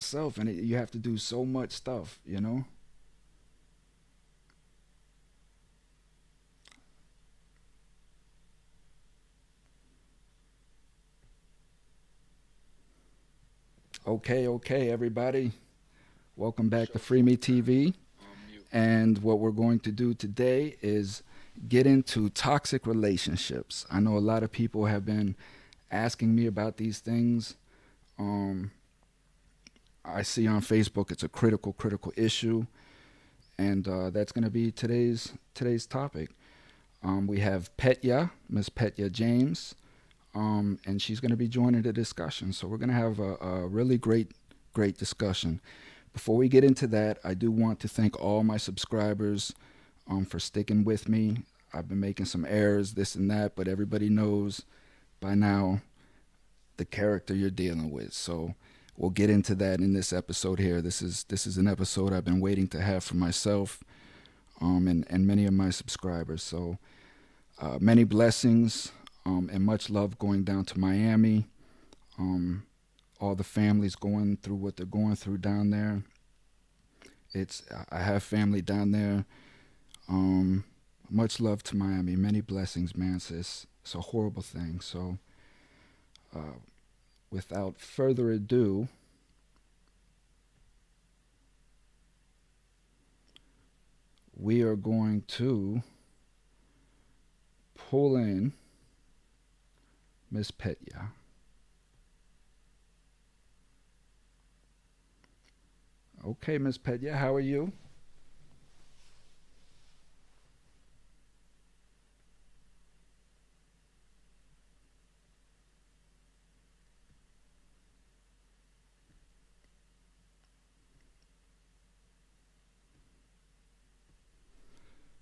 Self, and you have to do so much stuff. Okay, okay, everybody. Welcome back to FreeMe TV. And what we're going to do today is get into toxic relationships. I know a lot of people have been asking me about these things. Um, I see on Facebook it's a critical issue, and that's going to be today's topic. We have Petya, Miss Petya James, and she's going to be joining the discussion. So we're going to have a really great discussion. Before we get into that, I do want to thank all my subscribers for sticking with me. I've been making some errors, this and that, but everybody knows by now the character you're dealing with. So we'll get into that in this episode here. This is an episode I've been waiting to have for myself and many of my subscribers. So many blessings and much love going down to Miami. Um, all the families going through what they're going through down there. It's I have family down there. Um, much love to Miami. Many blessings, man. It's a horrible thing. So uh, without further ado, we are going to pull in Miss Petya. Okay, Miss Petya, how are you?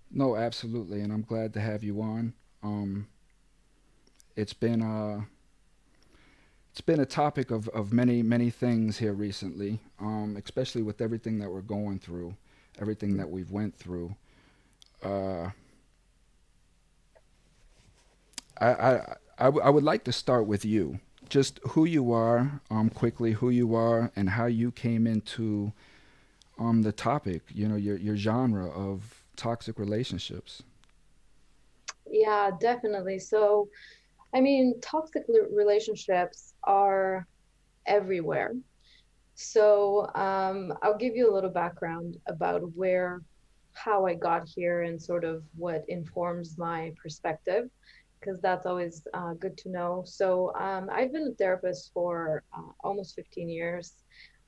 No, absolutely, and I'm glad to have you on. Um, it's been it's been a topic of many things here recently, especially with everything that we're going through, everything that we've went through. Uh, I would like to start with you, just who you are, quickly who you are, and how you came into the topic. Your genre of toxic relationships. Yeah, definitely. So, toxic relationships are everywhere. So, I'll give you a little background about how I got here and sort of what informs my perspective, because that's always good to know. So, I've been a therapist for almost 15 years.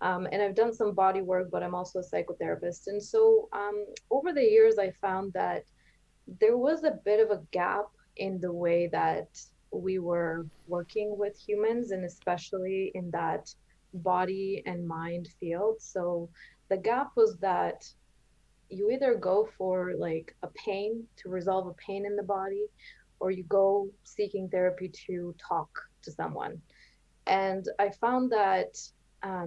And I've done some body work, but I'm also a psychotherapist. And so, over the years, I found that there was a bit of a gap in the way that we were working with humans, and especially in that body and mind field. So the gap was that you either go for like a pain to resolve a pain in the body, or you go seeking therapy to talk to someone. And I found that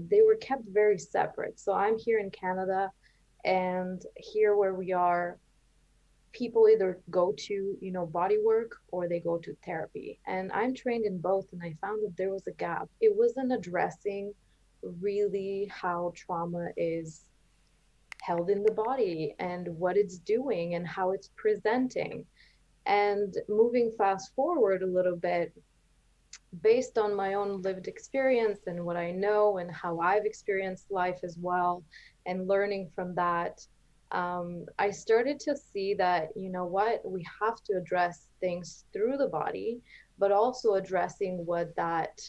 they were kept very separate. So I'm here in Canada, and here where we are, people either go to body work or they go to therapy, and I'm trained in both, and I found that there was a gap. It wasn't addressing really how trauma is held in the body and what it's doing and how it's presenting. And moving fast forward a little bit, based on my own lived experience and what I know and how I've experienced life as well, and learning from that, I started to see that, you know what, we have to address things through the body, but also addressing what that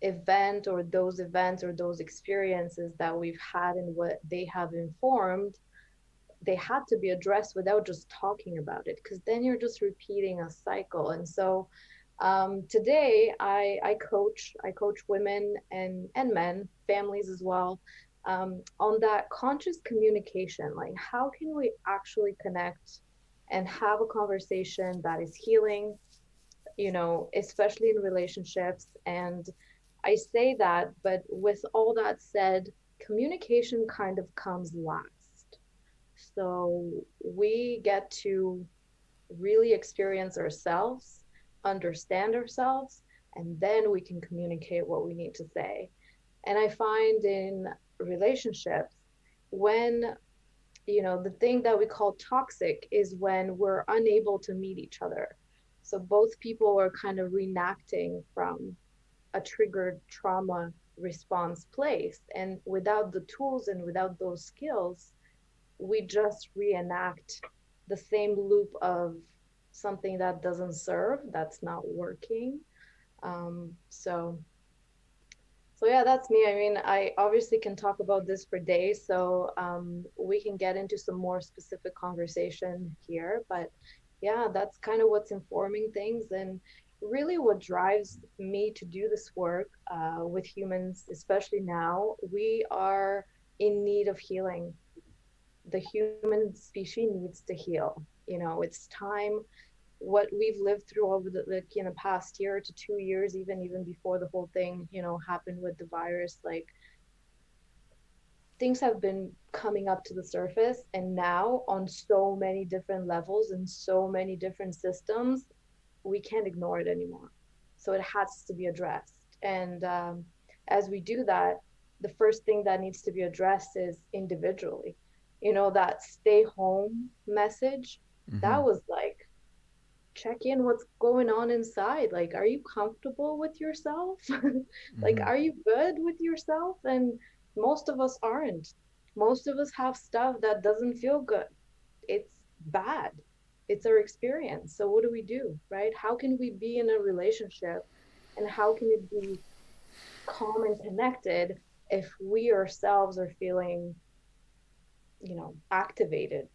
event or those events or those experiences that we've had and what they have informed, they had to be addressed without just talking about it, because then you're just repeating a cycle. And so today I coach women and men, families as well, on that conscious communication. Like, how can we actually connect and have a conversation that is healing, especially in relationships. And I say that, but with all that said, communication kind of comes last. So we get to really experience ourselves, understand ourselves, and then we can communicate what we need to say. And I find in relationships, when, the thing that we call toxic is when we're unable to meet each other. So both people are kind of reenacting from a triggered trauma response place. And without the tools and without those skills, we just reenact the same loop of something that doesn't serve, that's not working. So yeah, that's me. I mean, I obviously can talk about this for days, so we can get into some more specific conversation here. But yeah, that's kind of what's informing things, and really what drives me to do this work with humans, especially now. We are in need of healing. The human species needs to heal. It's time. What we've lived through over the past year to 2 years, even before the whole thing happened with the virus, like, things have been coming up to the surface, and now on so many different levels and so many different systems, we can't ignore it anymore. So it has to be addressed. And as we do that, the first thing that needs to be addressed is individually. That stay home message, Mm-hmm. that was like, check in what's going on inside. Like, are you comfortable with yourself? Like, Mm-hmm. are you good with yourself? And most of us aren't. Most of us have stuff that doesn't feel good. It's bad. It's our experience. So what do we do, right? How can we be in a relationship, and how can it be calm and connected if we ourselves are feeling, activated?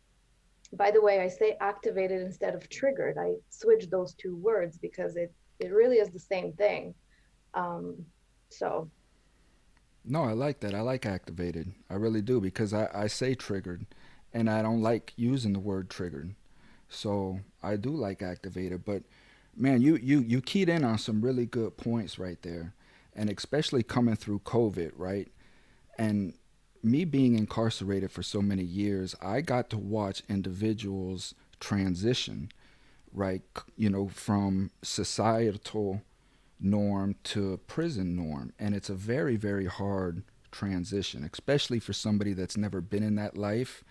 By the way, I say activated instead of triggered. I switch those two words because it really is the same thing. Um, so No, I like that. I like activated. I really do because I say triggered and I don't like using the word triggered. So I do like activated. But man, you keyed in on some really good points right there. And especially coming through COVID, right? And me being incarcerated for so many years, I got to watch individuals transition, right? From societal norm to prison norm. And it's a very, very hard transition, especially for somebody that's never been in that life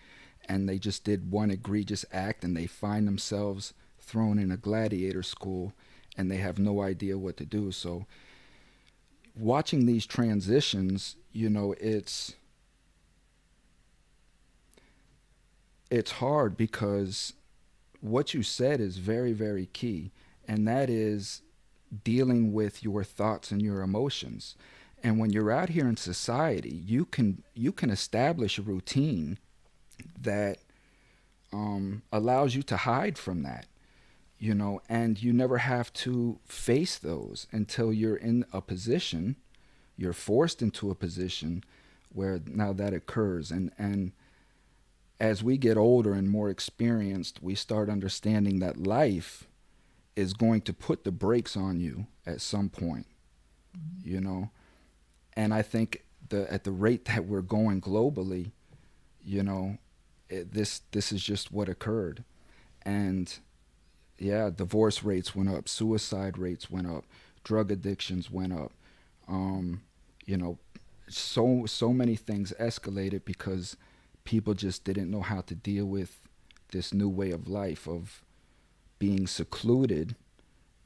and they just did one egregious act and they find themselves thrown in a gladiator school and they have no idea what to do. So watching these transitions, it's hard because what you said is very, very key, and that is dealing with your thoughts and your emotions. And when you're out here in society, you can establish a routine that allows you to hide from that, and you never have to face those until you're in a position, you're forced into a position where now that occurs. And as we get older and more experienced, we start understanding that life is going to put the brakes on you at some point, you know. And I think at the rate that we're going globally, you know, this is just what occurred. And yeah, divorce rates went up, suicide rates went up, drug addictions went up. Um, you know, so many things escalated because people just didn't know how to deal with this new way of life of being secluded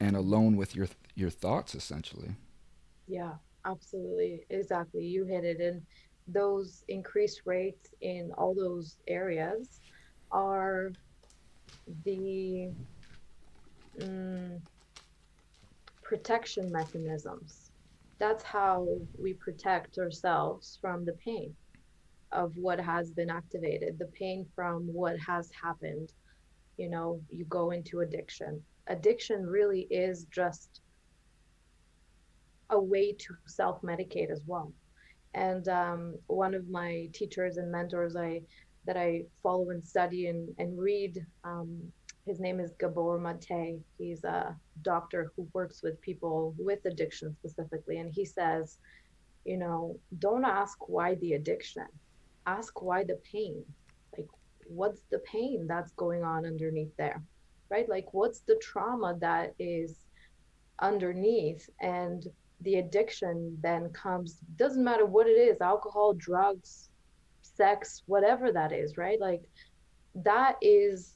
and alone with your thoughts essentially. yeah, absolutely, exactly. You hit it. And those increased rates in all those areas are the mm, protection mechanisms. That's how we protect ourselves from the pain of what has been activated, the pain from what has happened. You go into addiction. Addiction really is just a way to self medicate as well. And one of my teachers and mentors that I follow and study and read, his name is Gabor Mate. He's a doctor who works with people with addiction specifically. And he says, don't ask why the addiction, ask why the pain. Like, what's the pain that's going on underneath there, right? Like, what's the trauma that is underneath? And the addiction then comes, doesn't matter what it is, alcohol, drugs, sex, whatever that is, right? Like that is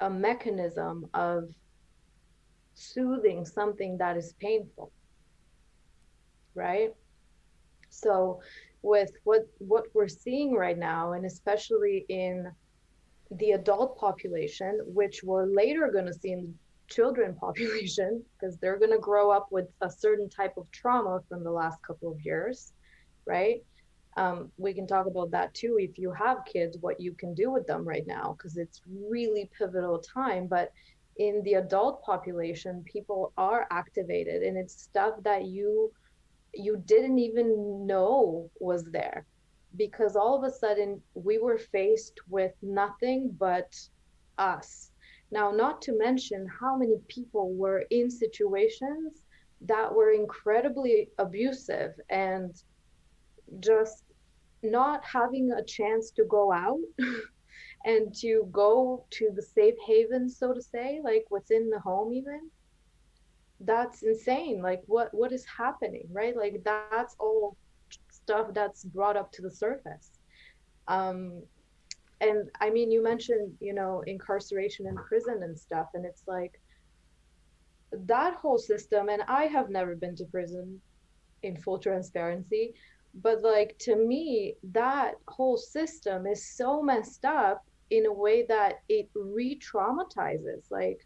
a mechanism of soothing something that is painful, right? So with what we're seeing right now, and especially in the adult population, which we're later going to see in the children population, because they're going to grow up with a certain type of trauma from the last couple of years, right? We can talk about that too. If you have kids, what you can do with them right now, because it's really pivotal time. But in the adult population, people are activated, and it's stuff that you didn't even know was there, because all of a sudden we were faced with nothing but us. Now, not to mention how many people were in situations that were incredibly abusive and just not having a chance to go out and to go to the safe haven, so to say, like within the home even. That's insane. Like what is happening, right? Like that's all stuff that's brought up to the surface. um and I mean, you mentioned, incarceration in prison and stuff, and it's like that whole system. And I have never been to prison, in full transparency, but like to me that whole system is so messed up in a way that it re-traumatizes. Like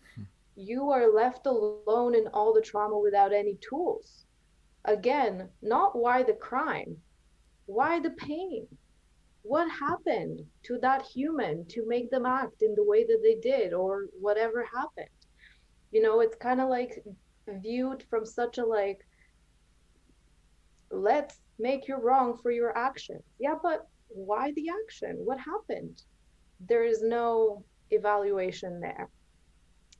you are left alone in all the trauma without any tools. Again, not why the crime, why the pain? What happened to that human to make them act in the way that they did, or whatever happened? It's kind of like viewed from such a like, let's make you wrong for your actions. Yeah, but why the action? What happened? There is no evaluation there.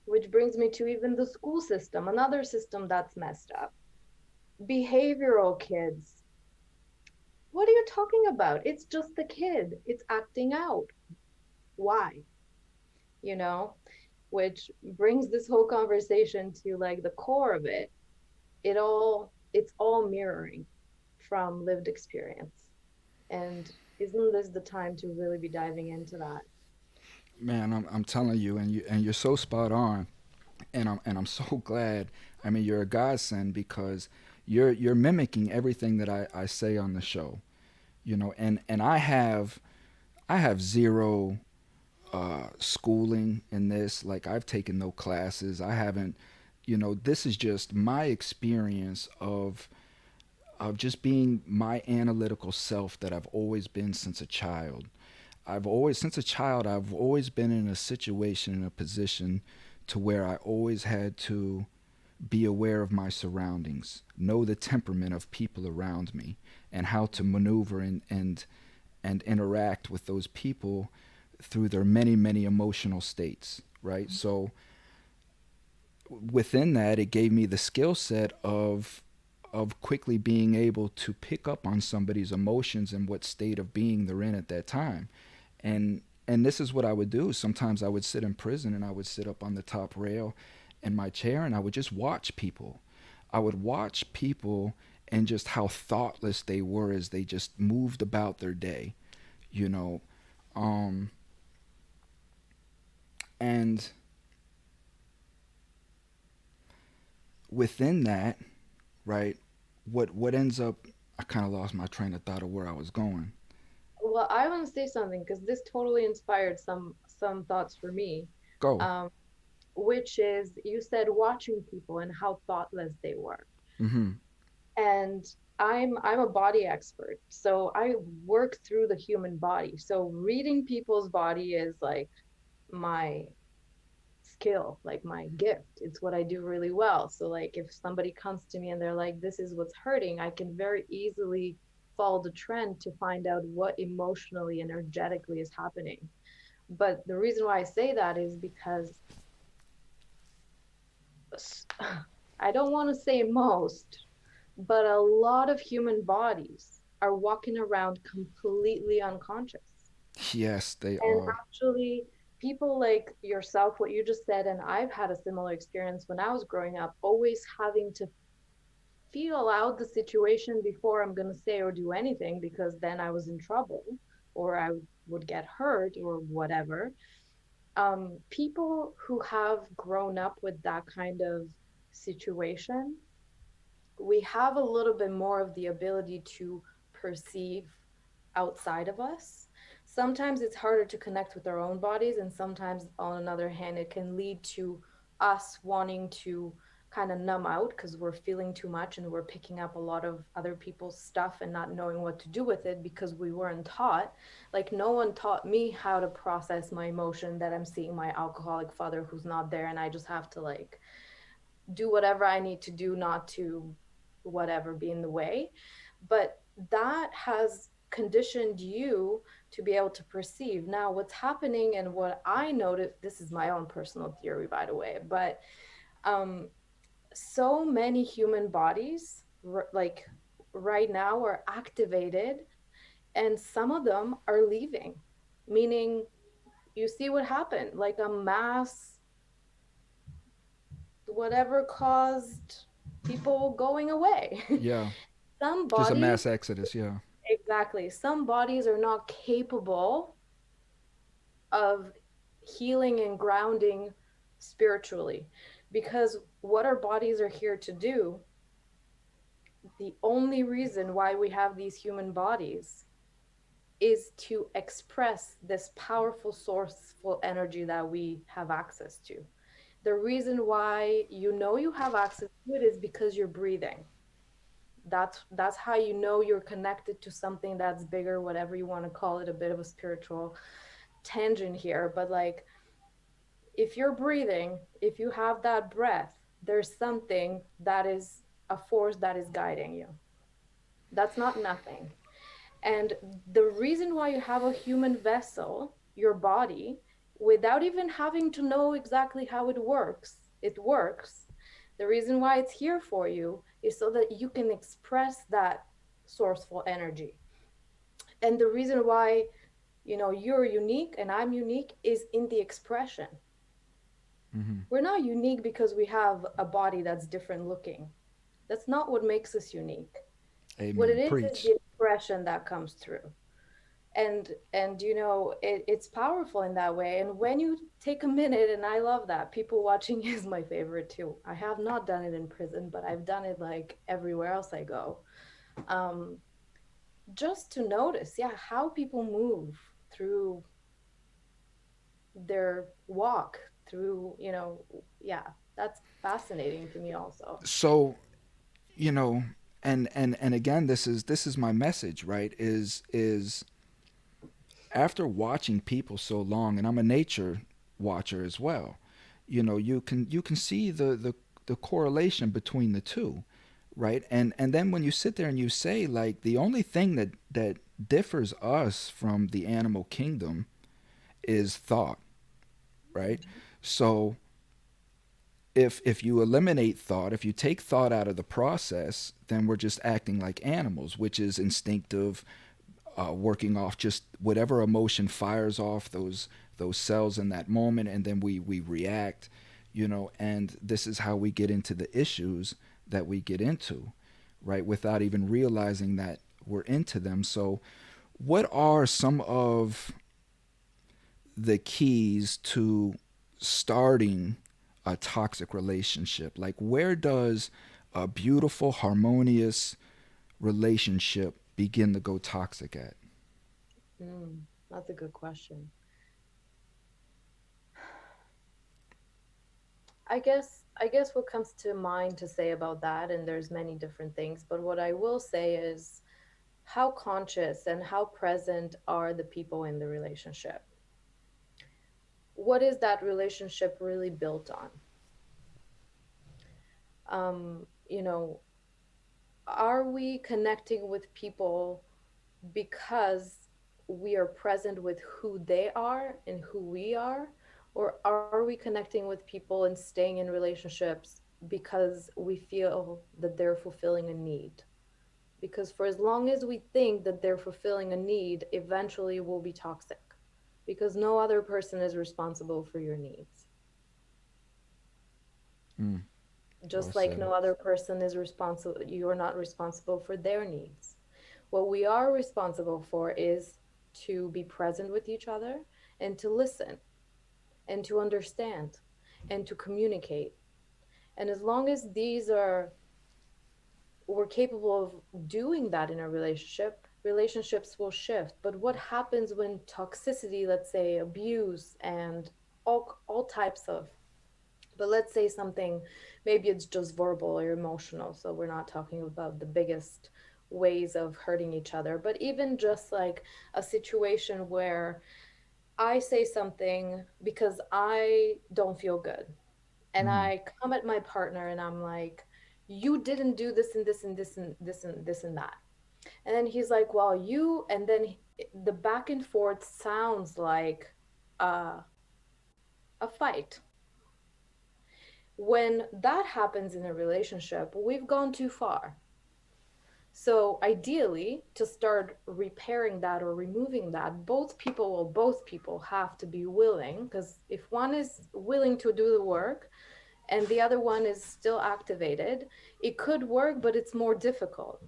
Which brings me to even the school system, another system that's messed up. Behavioral kids. What are you talking about? It's just the kid. It's acting out. Why? You know, which brings this whole conversation to like the core of it. It's all mirroring from lived experience. And isn't this the time to really be diving into that? Man, I'm telling you, and you're so spot on, and I'm so glad. I mean, you're a godsend because you're mimicking everything that I say on the show. And I have zero schooling in this. Like I've taken no classes. I haven't. This is just my experience of just being my analytical self that I've always been since a child. Since a child, I've always been in a situation, in a position to where I always had to be aware of my surroundings, know the temperament of people around me, and how to maneuver and interact with those people through their many, many emotional states, right? So within that, it gave me the skill set of quickly being able to pick up on somebody's emotions and what state of being they're in at that time. And this is what I would do. Sometimes I would sit in prison and I would sit up on the top rail in my chair and I would just watch people. I would watch people and just how thoughtless they were as they just moved about their day, you know. Um, and within that, right, what ends up, I kind of lost my train of thought of where I was going. Well, I want to say something because this totally inspired some thoughts for me. Go. Um, which is, you said watching people and how thoughtless they were. Mm-hmm. And I'm a body expert, so I work through the human body. So reading people's body is like my skill, like my gift. It's what I do really well. So like if somebody comes to me and they're like, this is what's hurting, I can very easily follow the trend to find out what emotionally, energetically is happening. But the reason why I say that is because I don't want to say most, but a lot of human bodies are walking around completely unconscious. Yes, they And are. actually, people like yourself, what you just said, and I've had a similar experience when I was growing up, always having to feel out the situation before I'm going to say or do anything, because then I was in trouble or I would get hurt or whatever. People who have grown up with that kind of situation, we have a little bit more of the ability to perceive outside of us. Sometimes it's harder to connect with our own bodies, and sometimes, on another hand, it can lead to us wanting to kind of numb out because we're feeling too much and we're picking up a lot of other people's stuff and not knowing what to do with it because we weren't taught. Like, no one taught me how to process my emotion that I'm seeing my alcoholic father who's not there, and I just have to like do whatever I need to do not to whatever be in the way. But that has conditioned you to be able to perceive. Now, what's happening and what I noticed, this is my own personal theory, by the way, but um, so many human bodies, like right now, are activated, and some of them are leaving, meaning you see what happened, like a mass whatever caused people going away. Yeah. Some Just a bodies, mass exodus. Yeah. exactly, some bodies are not capable of healing and grounding spiritually, because what our bodies are here to do, the only reason why we have these human bodies is to express this powerful sourceful energy that we have access to. The reason why you know you have access to it is because you're breathing. That's how you know you're connected to something that's bigger, whatever you want to call it. A bit of a spiritual tangent here, but like, if you're breathing, if you have that breath, there's something that is a force that is guiding you. That's not nothing. And the reason why you have a human vessel, your body, without even having to know exactly how it works. The reason why it's here for you is so that you can express that sourceful energy. And the reason why, you're unique and I'm unique is in the expression. Mm-hmm. We're not unique because we have a body that's different looking. That's not what makes us unique. What it Amen. is Preach. the expression that comes through. And it's powerful in that way. And when you take a minute, and I love that, people watching is my favorite too. I have not done it in prison, but I've done it like everywhere else I go. um just to notice, yeah, how people move through their walk through, yeah, that's fascinating to me also. So, you know, and again, this is my message, right? Is after watching people so long, and I'm a nature watcher as well. You can see the correlation between the two, right? And then when you sit there and you say, like, the only thing that differs us from the animal kingdom is thought, right? Mhm. So if you eliminate thought, if you take thought out of the process, then we're just acting like animals, which is instinctive, working off just whatever emotion fires off those cells in that moment, and then we react, and this is how we get into the issues that we get into, right, without even realizing that we're into them. So what are some of the keys to starting a toxic relationship? Like, where does a beautiful, harmonious relationship begin to go toxic at? That's a good question. I guess what comes to mind to say about that, and there's many different things, but what I will say is, how conscious and how present are the people in the relationship? What is that relationship really built on? You know, are we connecting with people because we are present with who they are and who we are? Or are we connecting with people and staying in relationships because we feel that they're fulfilling a need? Because for as long as we think that they're fulfilling a need, eventually it will be toxic, because no other person is responsible for your needs. Mm. Well just like said. no other person is responsible. You are not responsible for their needs. What we are responsible for is to be present with each other and to listen and to understand and to communicate. And as long as these are, we're capable of doing that in a relationship, relationships will shift. But what happens when toxicity, let's say abuse and all types of, but let's say something, maybe it's just verbal or emotional, so we're not talking about the biggest ways of hurting each other, but even just like a situation where I say something because I don't feel good, and Mm. I come at my partner and I'm like, you didn't do this and this and this and this and this and that. And then he's like, well, you, and then the back and forth sounds like uh, a fight. When that happens in a relationship, we've gone too far. So ideally, to start repairing that or removing that, both people have to be willing, because if one is willing to do the work and the other one is still activated, it could work, but it's more difficult.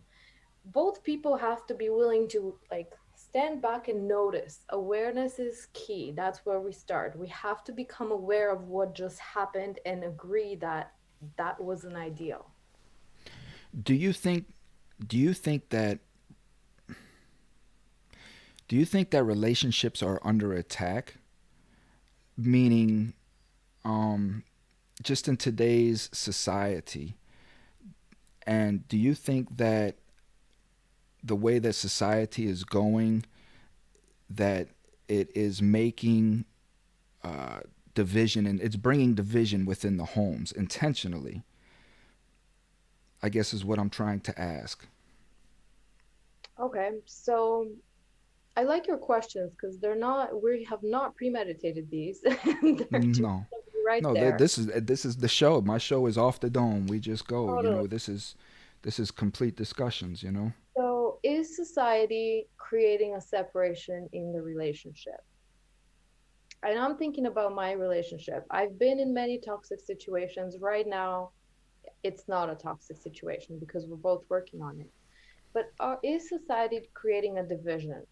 Both people have to be willing to like stand back and notice. Awareness is key. That's where we start. We have to become aware of what just happened and agree that that wasn't ideal. Do you think do you think that do you think that relationships are under attack? Meaning, um, just in today's society, and do you think that the way that society is going, that it is making uh, division, and it's bringing division within the homes intentionally? I guess is what I'm trying to ask. Okay, so I like your questions because we have not premeditated these. They're just No, gonna be right no. there. This is the show. My show is off the dome. We just go. Totally. This is complete discussions. So, is society creating a separation in the relationship? And I'm thinking about my relationship. I've been in many toxic situations. Right now, it's not a toxic situation because we're both working on it. But is society creating a division?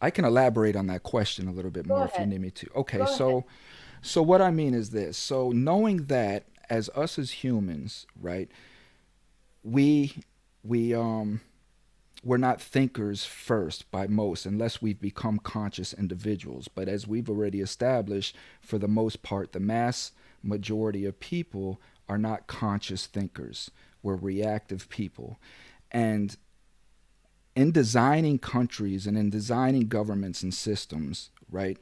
I can elaborate on that question a little bit Go more if you ahead. need me to. Okay, Go ahead. so what I mean is this. So knowing that as us as humans, right, we we we're not thinkers first by most unless we've become conscious individuals. But as we've already established, for the most part, the mass majority of people are not conscious thinkers. We're reactive people. And in designing countries and in designing governments and systems, right,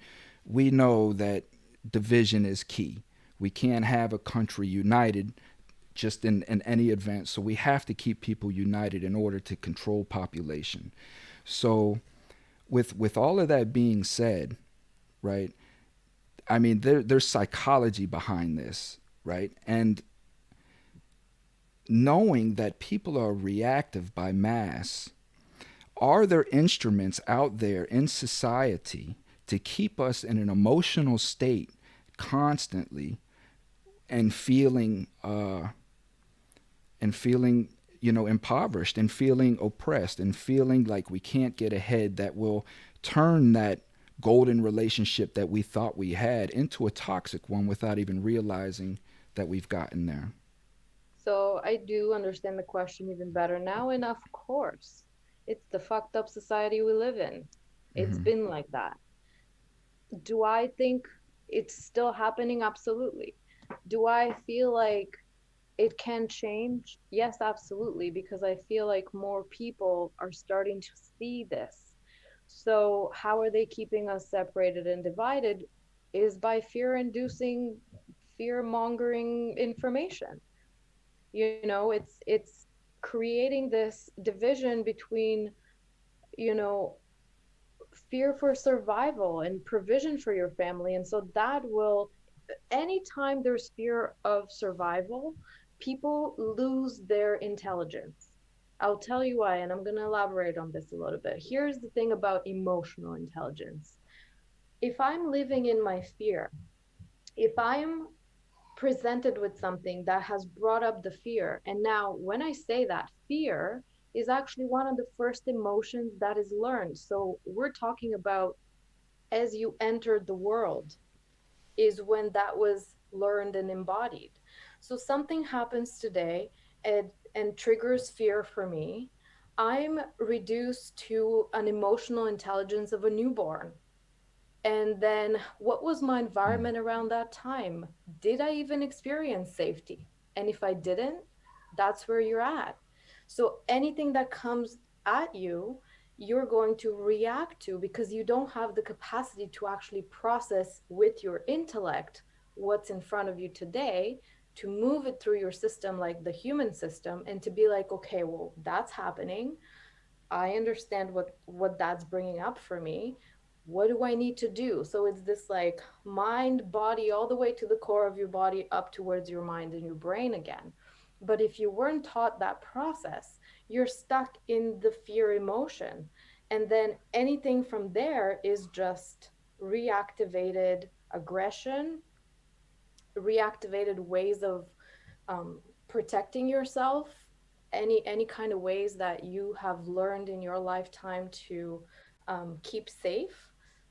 we know that division is key. We can't have a country united just in any event. So we have to keep people united in order to control population. So with all of that being said, right? I mean, there's psychology behind this, right? And knowing that people are reactive by mass, are there instruments out there in society to keep us in an emotional state constantly and feeling impoverished and feeling oppressed and feeling like we can't get ahead, that will turn that golden relationship that we thought we had into a toxic one without even realizing that we've gotten there? So I do understand the question even better now, and of course, it's the fucked up society we live in. It's Mm-hmm. been like that. Do I think it's still happening? Absolutely. Do I feel like it can change? Yes, absolutely, because I feel like more people are starting to see this. So, how are they keeping us separated and divided? Is by fear inducing, fear mongering information. It's creating this division between, you know, fear for survival and provision for your family. And so that will, anytime there's fear of survival, people lose their intelligence. I'll tell you why, and I'm going to elaborate on this a little bit. Here's the thing about emotional intelligence. If I'm living in my fear, if I'm presented with something that has brought up the fear. And now, when I say that, fear is actually one of the first emotions that is learned. So, we're talking about as you entered the world, is when that was learned and embodied. So, something happens today and triggers fear for me. I'm reduced to an emotional intelligence of a newborn. And then what was my Mm. environment around that time? Did I even experience safety? And if I didn't, that's where you're at. So anything that comes at you, you're going to react to because you don't have the capacity to actually process with your intellect what's in front of you today, to move it through your system like the human system, and to be like, okay, well, that's happening. I understand what that's bringing up for me. What do I need to do? So it's this like mind, body, all the way to the core of your body, up towards your mind and your brain again. But if you weren't taught that process, you're stuck in the fear emotion. And then anything from there is just reactivated aggression, reactivated ways of um, protecting yourself, any kind of ways that you have learned in your lifetime to keep safe.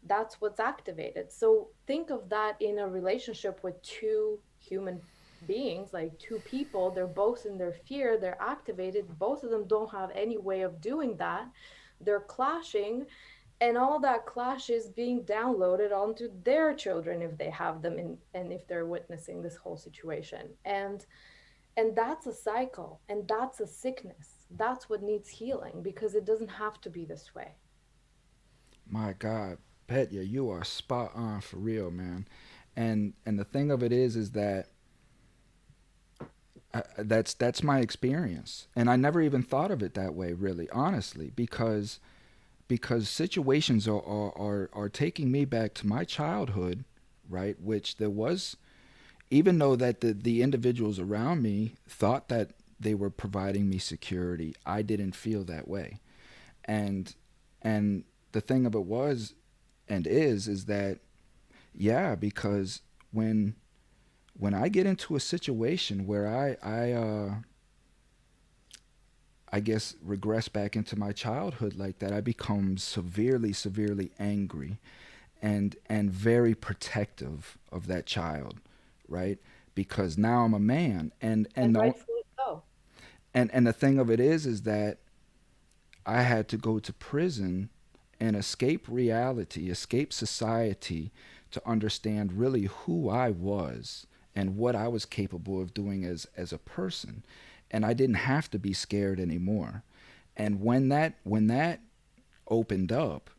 That's what's activated. So think of that in a relationship with two human beings, like two people. They're both in their fear, they're activated, both of them don't have any way of doing that, they're clashing, and all that clash is being downloaded onto their children if they have them in, and if they're witnessing this whole situation. And that's a cycle, and that's a sickness. That's what needs healing, because it doesn't have to be this way. My God, Petya, you are spot on for real, man. And the thing of it is that that's my experience, and I never even thought of it that way, really, honestly, because situations are taking me back to my childhood, right? Which there was, even though that the individuals around me thought that they were providing me security, I didn't feel that way. And and the thing of it was and is that, yeah, because when when I get into a situation where I guess regress back into my childhood like that, I become severely angry and very protective of that child, right? Because now I'm a man, And rightfully so. and the thing of it is that I had to go to prison and escape reality, escape society, to understand really who I was and what I was capable of doing as a person. And I didn't have to be scared anymore. And when that opened up,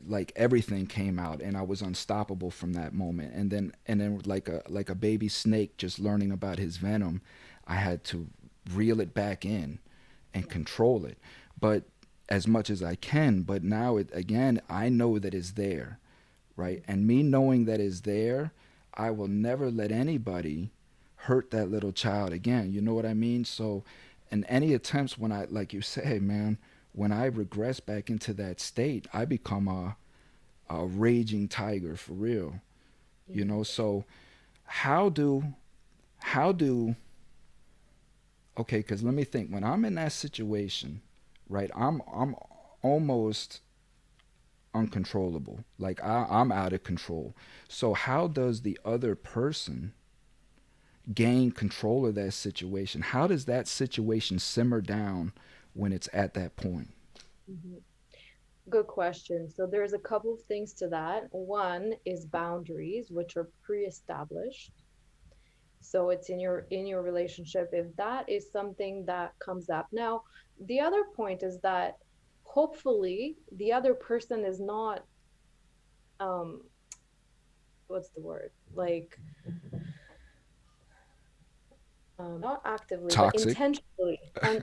like everything came out, and I was unstoppable from that moment. And then like a baby snake just learning about his venom, I had to reel it back in and control it, but as much as I can. But now it again, I know that it's there, right? And me knowing that it's there, I will never let anybody hurt that little child again. You know what I mean? So, and any attempts when I, like you say, man, when I regress back into that state, I become a raging tiger for real. You know, so how do how do okay, because let me think. When I'm in that situation, right, I'm almost uncontrollable. Like I'm out of control. So how does the other person gain control of that situation? How does that situation simmer down when it's at that point? Mhm. Good question. So there's a couple of things to that. One is boundaries, which are pre-established. So it's in your relationship if that is something that comes up. Now, the other point is that hopefully the other person is not um what's the word? Like not actively, but Toxic. intentionally,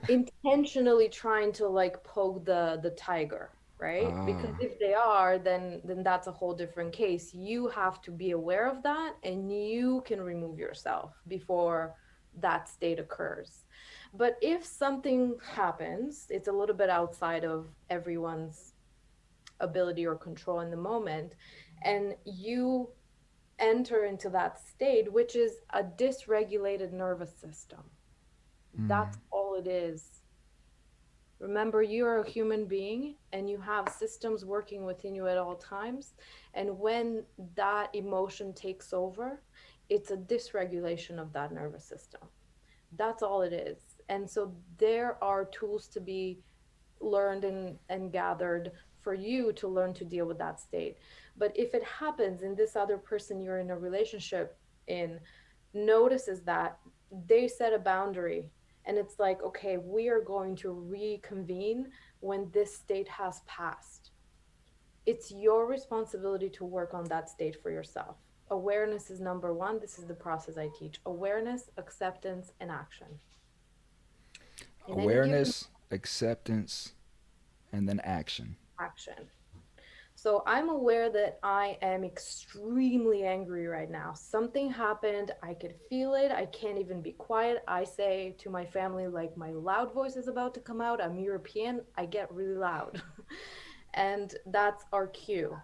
intentionally trying to like poke the tiger, right? Because Ah, if they are, then that's a whole different case. You have to be aware of that, and you can remove yourself before that state occurs. But if something happens, it's a little bit outside of everyone's ability or control in the moment, and you enter into that state, which is a dysregulated nervous system. Mm. That's all it is. Remember, you're a human being and you have systems working within you at all times. And when that emotion takes over, it's a dysregulation of that nervous system. That's all it is. And so there are tools to be learned and gathered for you to learn to deal with that state. But if it happens and this other person you're in a relationship in notices that, they set a boundary, and it's like, okay, we are going to reconvene when this state has passed. It's your responsibility to work on that state for yourself. Awareness is number one. This is the process I teach: awareness, acceptance, and action. In any given Awareness, acceptance, and then action. action. So I'm aware that I am extremely angry right now. Something happened. I could feel it. I can't even be quiet. I say to my family, like, my loud voice is about to come out. I'm European. I get really loud. And that's our cue.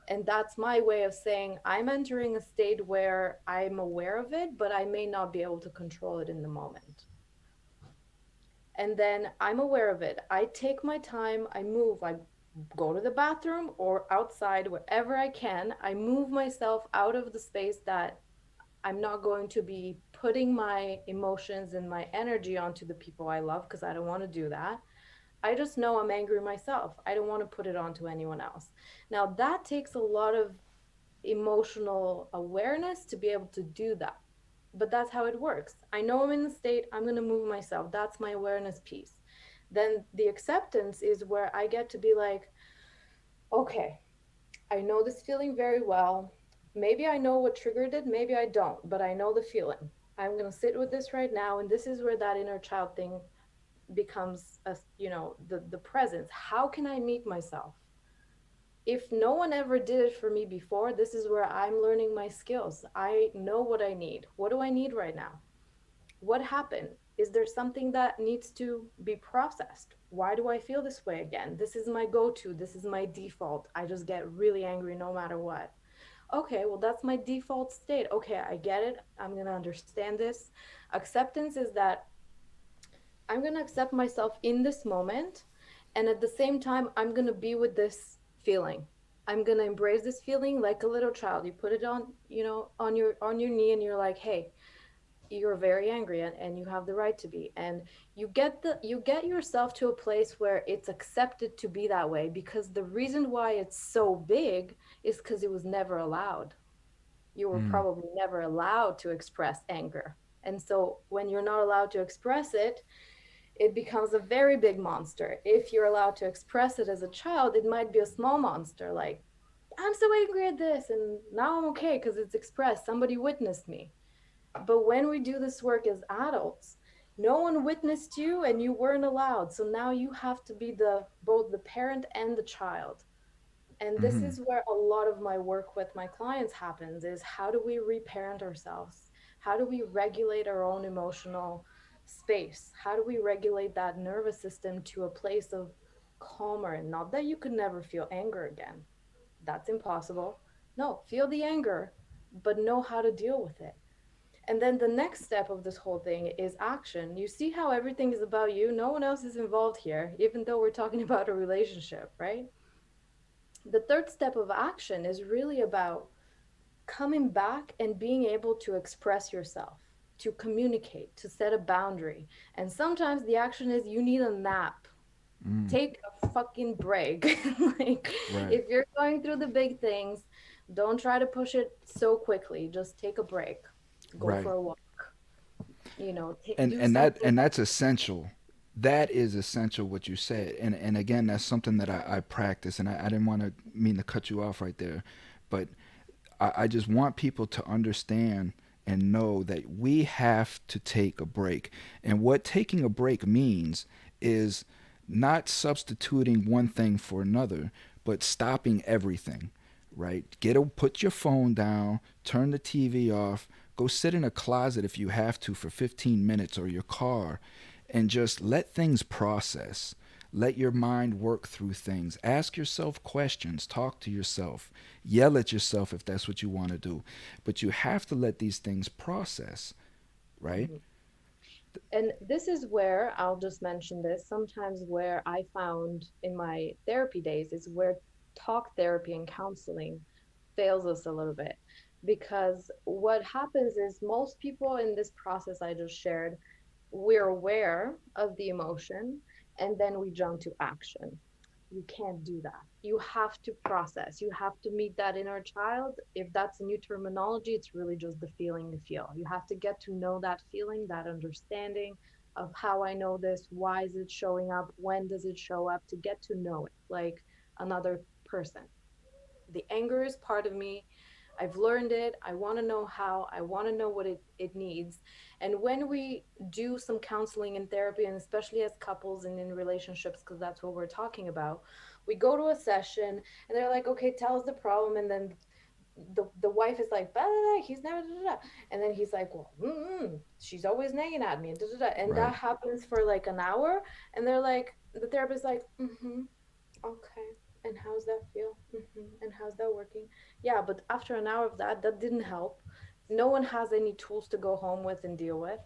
And that's my way of saying I'm entering a state where I'm aware of it, but I may not be able to control it in the moment. And then I'm aware of it. I take my time, I move, I go to the bathroom or outside wherever I can. I move myself out of the space that I'm not going to be putting my emotions and my energy onto the people I love, because I don't want to do that. I just know I'm angry myself. I don't want to put it onto anyone else. Now, that takes a lot of emotional awareness to be able to do that. But that's how it works. I know I'm in the state, I'm going to move myself. That's my awareness piece. Then the acceptance is where I get to be like, okay, I know this feeling very well. Maybe I know what triggered it, maybe I don't, but I know the feeling. I'm going to sit with this right now. And this is where that inner child thing becomes a, the presence. How can I meet myself? If no one ever did it for me before, this is where I'm learning my skills. I know what I need. What do I need right now? What happened? Is there something that needs to be processed? Why do I feel this way again? This is my go to. This is my default. I just get really angry no matter what. Okay, well, that's my default state. Okay, I get it. I'm going to understand this. Acceptance is that I'm going to accept myself in this moment. And at the same time, I'm going to be with this feeling. I'm going to embrace this feeling like a little child. You put it on, on your knee, and you're like, hey, you're very angry, and you have the right to be. And you get yourself to a place where it's accepted to be that way, because the reason why it's so big is because it was never allowed. You were Mm. probably never allowed to express anger. And so when you're not allowed to express it, it becomes a very big monster. If you're allowed to express it as a child, it might be a small monster, like, I'm so angry at this, and now I'm okay because it's expressed. Somebody witnessed me. But when we do this work as adults, no one witnessed you and you weren't allowed. So now you have to be the both the parent and the child. And this Mm-hmm. is where a lot of my work with my clients happens: is how do we reparent ourselves? How do we regulate our own emotional space? How do we regulate that nervous system to a place of calmer? Not that you could never feel anger again. That's impossible. No, feel the anger, but know how to deal with it. And then the next step of this whole thing is action. You see how everything is about you? No one else is involved here, even though we're talking about a relationship, right? The third step of action is really about coming back and being able to express yourself, to communicate, to set a boundary. And sometimes the action is you need a nap. Mm. Take a fucking break. Like, Right. if you're going through the big things, don't try to push it so quickly. Just take a break. Go Right. for a walk. and Do and that something and that that's essential. That is essential what you said, and again, that's something that I practice, and I didn't want to mean to cut you off right there, but I just want people to understand and know that we have to take a break. And what taking a break means is not substituting one thing for another, but stopping everything, right? Put your phone down, turn the TV off, go sit in a closet if you have to for 15 minutes, or your car, and just let things process. Let your mind work through things. Ask yourself questions. Talk to yourself. Yell at yourself if that's what you want to do. But you have to let these things process, right? Mhm. And this is where I'll just mention this. Sometimes where I found in my therapy days is where talk therapy and counseling fails us a little bit. Because what happens is most people in this process I just shared, we're aware of the emotion and then we jump to action. You can't do that. You have to process. You have to meet that inner child. If that's a new terminology, it's really just the feeling you feel. You have to get to know that feeling, that understanding of how I know this, why is it showing up, when does it show up, to get to know it like another person. The anger is part of me. I've learned it. I want to know how. I want to know what it needs. And when we do some counseling and therapy, and especially as couples and in relationships, because that's what we're talking about, we go to a session and they're like, okay, tell us the problem. And then the wife is like, blah, blah, blah, he's never, da, da, da. And then he's like, well, she's always nagging at me. Da, da, da. And that Right. happens for like an hour. And they're like, the therapist is like, okay. And how's that feel? And how's that working? Yeah, but after an hour of that, that didn't help. No one has any tools to go home with and deal with.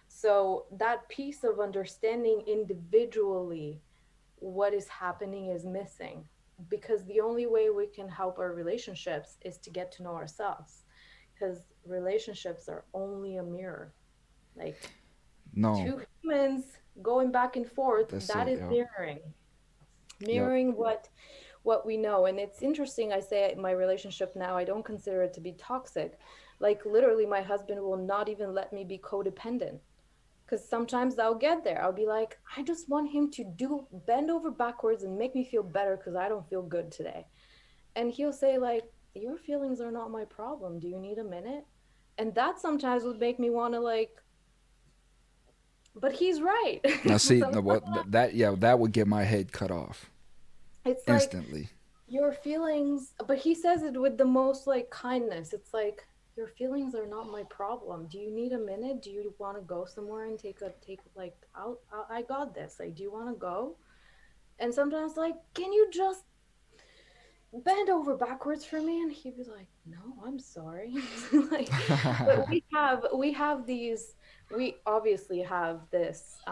So that piece of understanding individually what is happening is missing, because the only way we can help our relationships is to get to know ourselves, because relationships are only a mirror. Like No, two humans going back and forth, that's that it. is Yep. mirroring, Yep. what we know. And it's interesting, I say my relationship now, I don't consider it to be toxic. Like literally my husband will not even let me be codependent, because sometimes I'll get there, I'll be like, I just want him to do bend over backwards and make me feel better because I don't feel good today. And he'll say like, your feelings are not my problem, do you need a minute? And that sometimes would make me want to like, but he's right. Now, see, Sometimes that yeah, that would get my head cut off it's like, instantly. your feelings, but he says it with the most like kindness. It's like, your feelings are not my problem, do you need a minute, do you want to go somewhere and take like out, I got this, like, do you want to go? And sometimes like, can you just bend over backwards for me? And he'd be like, no, I'm sorry. Like, but we have these, we obviously have this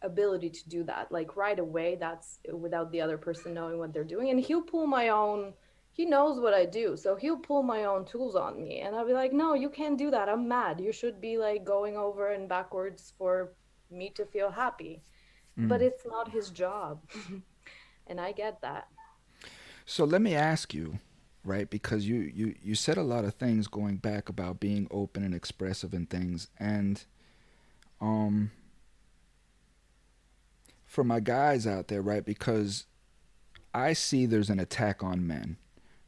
ability to do that like right away, that's without the other person knowing what they're doing. And he'll pull my own, he knows what I do, so he'll pull my own tools on me, and I'll be like, no, you can't do that, I'm mad, you should be like going over and backwards for me to feel happy. But Mm. it's not his job. And I get that. So let me ask you, right? Because you said a lot of things going back about being open and expressive and things, and um, for my guys out there, right? Because I see there's an attack on men,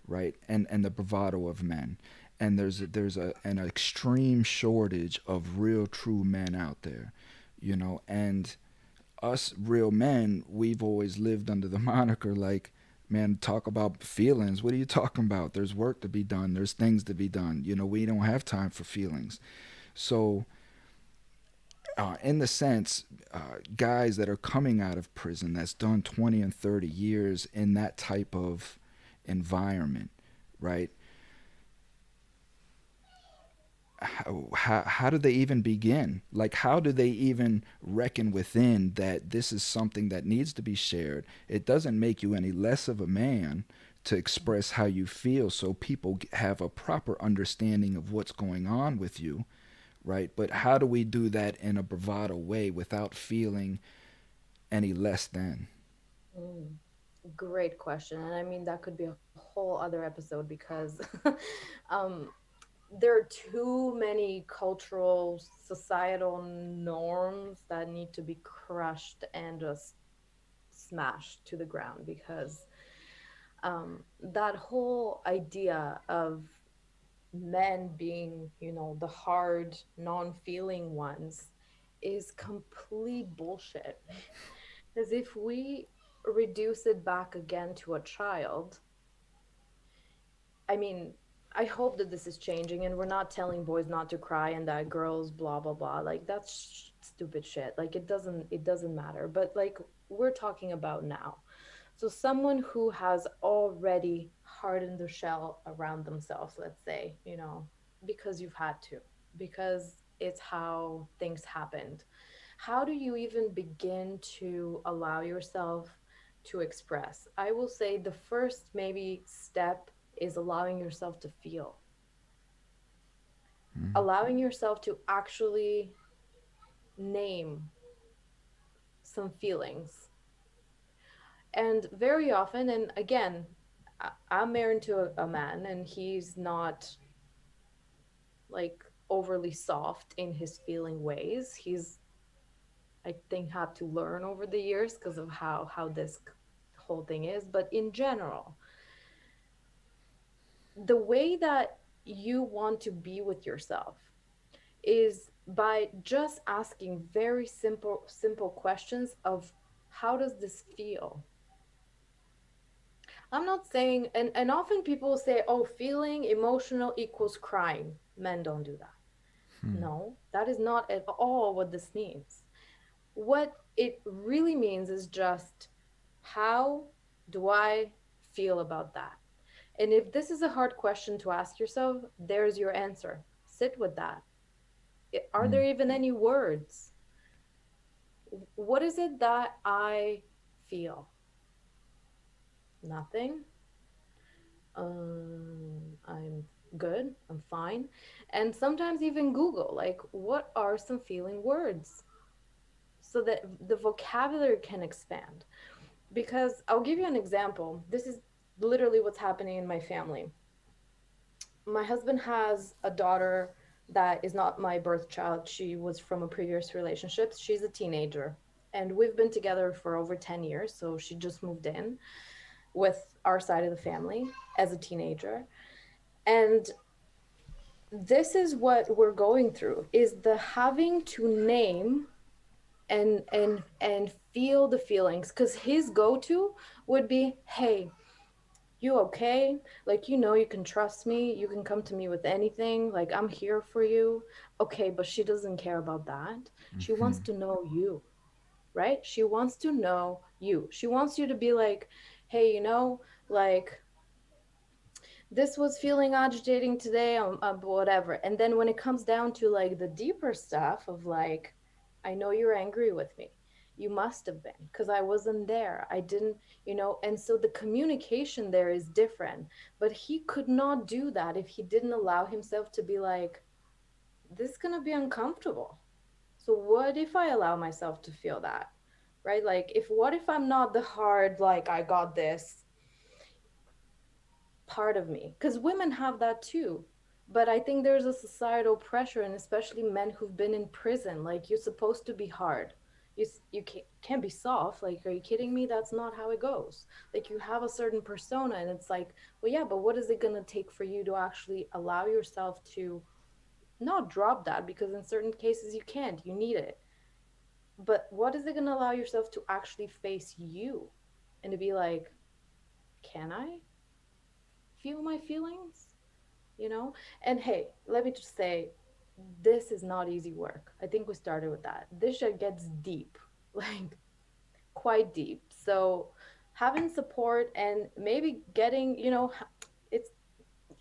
right? And the bravado of men, and there's an extreme shortage of real true men out there, you know. And us real men, we've always lived under the moniker like, man, talk about feelings. What are you talking about? There's work to be done. There's things to be done. You know, we don't have time for feelings. So, in the sense, guys that are coming out of prison that's done 20 and 30 years in that type of environment, right? How do they even begin? Like, how do they even reckon within that this is something that needs to be shared? It doesn't make you any less of a man to express how you feel so people have a proper understanding of what's going on with you, right? But how do we do that in a bravado way without feeling any less than? Mm. Great question. And I mean, that could be a whole other episode because um, there are too many cultural, societal norms that need to be crushed and just smashed to the ground, because that whole idea of men being, the hard, non feeling ones is complete bullshit. Because if we reduce it back again to a child, I mean, I hope that this is changing and we're not telling boys not to cry and that girls blah blah blah. Like that's stupid shit. Like it doesn't matter. But like we're talking about now. So someone who has already hardened the shell around themselves, let's say, because you've had to, because it's how things happened. How do you even begin to allow yourself to express? I will say the first maybe step is allowing yourself to feel, Mm. allowing yourself to actually name some feelings. And very often, and again, I'm married to a man, and he's not like overly soft in his feeling ways. He's, I think, had to learn over the years because of how this whole thing is. But in general, the way that you want to be with yourself is by just asking very simple questions of how does this feel. I'm not saying, and often people say, oh, feeling emotional equals crying. Men don't do that. Mm. No, that is not at all what this means. What it really means is just how do I feel about that? And if this is a hard question to ask yourself, there's your answer. Sit with that. Are Mm. there even any words? What is it that I feel? Nothing. I'm good. I'm fine. And sometimes even Google, like, what are some feeling words? So that the vocabulary can expand. Because I'll give you an example. This is literally what's happening in my family. My husband has a daughter that is not my birth child. She was from a previous relationship. She's a teenager. And we've been together for over 10 years. So she just moved in with our side of the family as a teenager. And this is what we're going through is the having to name and feel the feelings, because his go-to would be, hey, you okay? Like, you can trust me, you can come to me with anything, like I'm here for you. Okay, but she doesn't care about that. She wants Mhm. to know you, right? She wants to know you. She wants you to be like, hey, like this was feeling agitating today, whatever. And then when it comes down to like the deeper stuff of like, I know you're angry with me. You must have been because I wasn't there. I didn't, and so the communication there is different. But he could not do that if he didn't allow himself to be like, this is going to be uncomfortable. So what if I allow myself to feel that? Right? Like, what if I'm not the hard, like, I got this part of me, because women have that too. But I think there's a societal pressure, and especially men who've been in prison, like you're supposed to be hard. You can't be soft. Like, are you kidding me? That's not how it goes. Like, you have a certain persona, and it's like, well, yeah, but what is it going to take for you to actually allow yourself to not drop that? Because in certain cases you can't, you need it. But what is it going to allow yourself to actually face you and to be like, can I feel my feelings? you know? And hey, let me just say, this is not easy work. I think we started with that. This shit gets deep, like quite deep. So having support and maybe getting, it's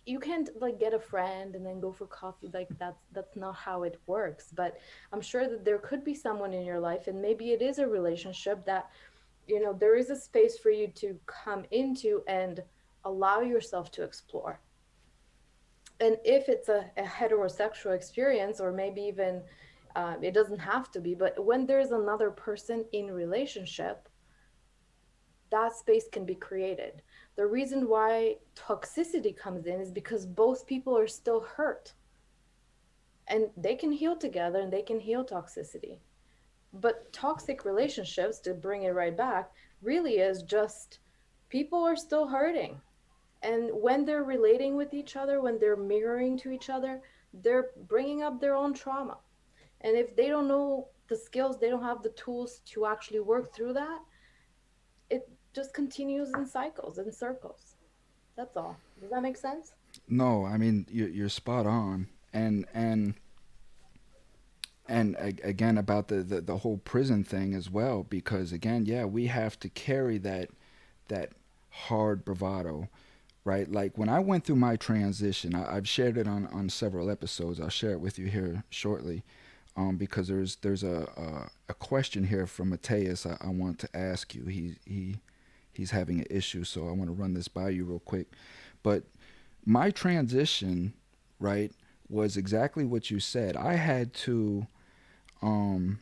you can't like get a friend and then go for coffee. Like that's not how it works. But I'm sure that there could be someone in your life, and maybe it is a relationship that, there is a space for you to come into and allow yourself to explore. And if it's a heterosexual experience, or maybe even it doesn't have to be, but when there's another person in relationship, that space can be created. The reason why toxicity comes in is because both people are still hurt, and they can heal together and they can heal toxicity. But toxic relationships, to bring it right back, really is just people are still hurting. And when they're relating with each other, when they're mirroring to each other, they're bringing up their own trauma. And if they don't know the skills, they don't have the tools to actually work through that, it just continues in cycles and circles. That's all. Does that make sense? No, I mean you're spot on, and again about the whole prison thing as well, because again, yeah, we have to carry that hard bravado, right? Like when I went through my transition, I've shared it on several episodes. I'll share it with you here shortly, because there's a question here from Mateus I want to ask you. He's having an issue, so I want to run this by you real quick. But my transition, right, was exactly what you said. Um,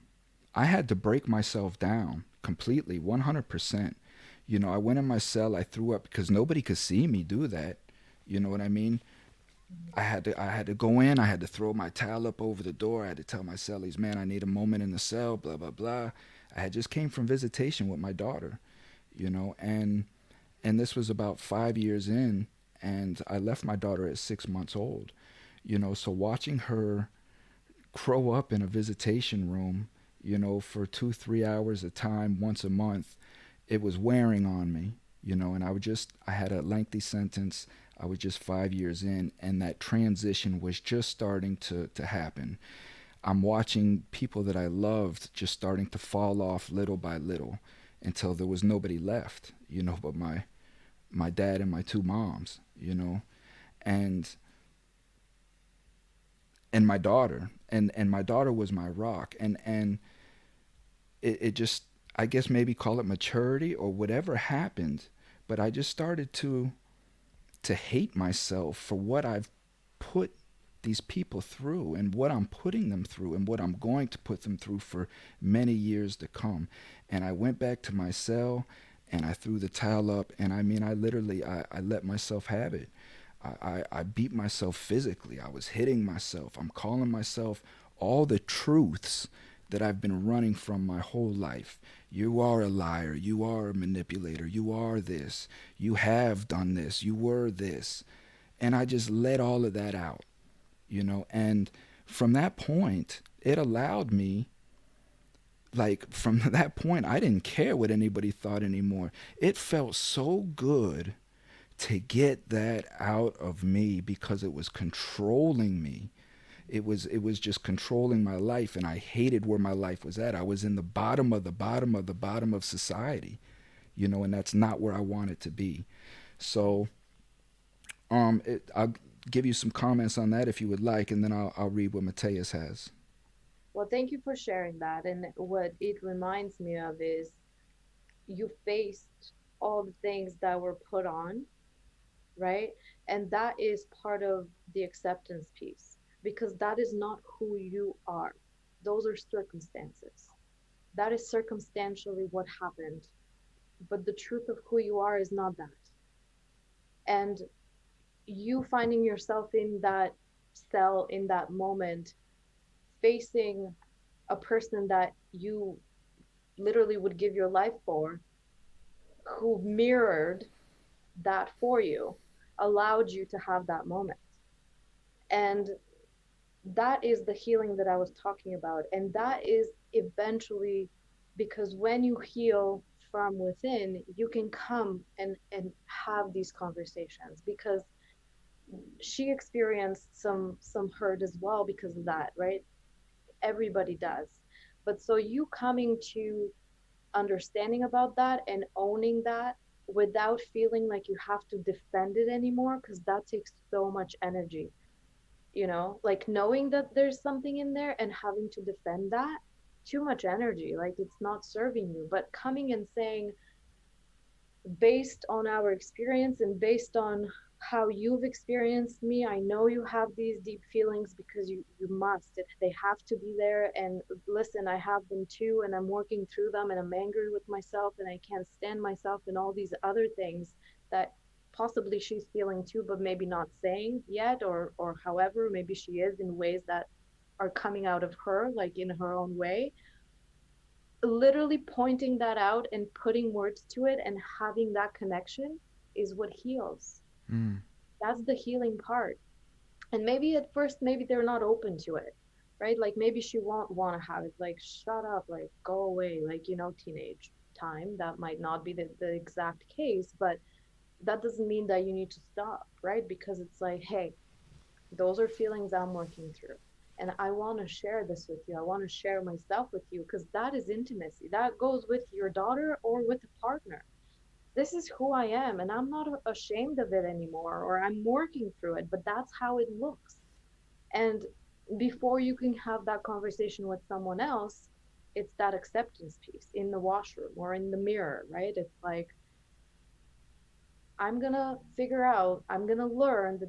I had to break myself down completely, 100%. You know, I went in my cell, I threw up because nobody could see me do that. You know what I mean? I had to go in, I had to throw my towel up over the door. I had to tell my cellies, man, I need a moment in the cell, blah blah blah. I had just came from visitation with my daughter, you know, and this was about 5 years in, and I left my daughter at 6 months old. You know, so watching her grow up in a visitation room, you know, for 2 3 hours a time once a month, it was wearing on me, you know. And I had a lengthy sentence. I was just 5 years in, and that transition was just starting to happen. I'm watching people that I loved just starting to fall off little by little until there was nobody left, you know, but my dad and my two moms, you know, and my daughter, and my daughter was my rock, and it just, I guess maybe call it maturity or whatever happened, but I just started to hate myself for what I've put these people through and what I'm putting them through and what I'm going to put them through for many years to come. And I went back to my cell and I threw the towel up, and I mean I literally I let myself have it. I beat myself physically. I was hitting myself. I'm calling myself all the truths that I've been running from my whole life. You are a liar. You are a manipulator. You are this. You have done this. You were this. And I just let all of that out, you know. And from that point, it allowed me, like, from that point, I didn't care what anybody thought anymore. It felt so good to get that out of me because it was controlling me. It was just controlling my life, and I hated where my life was at. I was in the bottom of the bottom of the bottom of society, you know, and that's not where I wanted to be. So, I'll give you some comments on that if you would like, and then I'll read what Mateus has. Well, thank you for sharing that. And what it reminds me of is you faced all the things that were put on, right? And that is part of the acceptance piece because that is not who you are. Those are circumstances. That is circumstantially what happened. But the truth of who you are is not that. And you finding yourself in that cell in that moment, facing a person that you literally would give your life for, who mirrored that for you, allowed you to have that moment. And that is the healing that I was talking about. And that is eventually because when you heal from within, you can come and have these conversations because she experienced some hurt as well because of that, right? Everybody does. But so you coming to understanding about that and owning that without feeling like you have to defend it anymore because that takes so much energy, like knowing that there's something in there and having to defend that, too much energy, like it's not serving you. But coming and saying, based on our experience and based on how you've experienced me, I know you have these deep feelings because you must, they have to be there. And listen, I have them too, and I'm working through them, and I'm angry with myself, and I can't stand myself, and all these other things that possibly she's feeling too, but maybe not saying yet, or however maybe she is in ways that are coming out of her, like in her own way. Literally pointing that out and putting words to it and having that connection is what heals. Mm, That's the healing part. And maybe at first, maybe they're not open to it, right? Like maybe she won't want to have it. Like, shut up, like, go away, like, teenage time. That might not be the exact case, but that doesn't mean that you need to stop, right? Because it's like, hey, those are feelings I'm working through. And I want to share this with you. I want to share myself with you because that is intimacy. That goes with your daughter or with a partner. This is who I am, and I'm not ashamed of it anymore, or I'm working through it, but that's how it looks. And before you can have that conversation with someone else, it's that acceptance piece in the washroom or in the mirror, right? It's like, I'm gonna figure out, I'm gonna learn that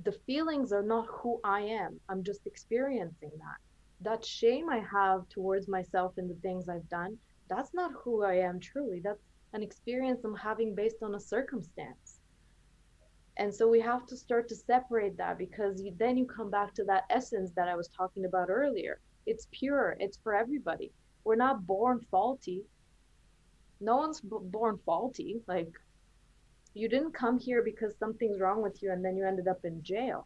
the feelings are not who I am. I'm just experiencing that. That shame I have towards myself and the things I've done, that's not who I am truly. That's an experience I'm having based on a circumstance. And so we have to start to separate that because then you come back to that essence that I was talking about earlier. It's pure, it's for everybody. We're not born faulty. No one's born faulty. Like, you didn't come here because something's wrong with you and then you ended up in jail.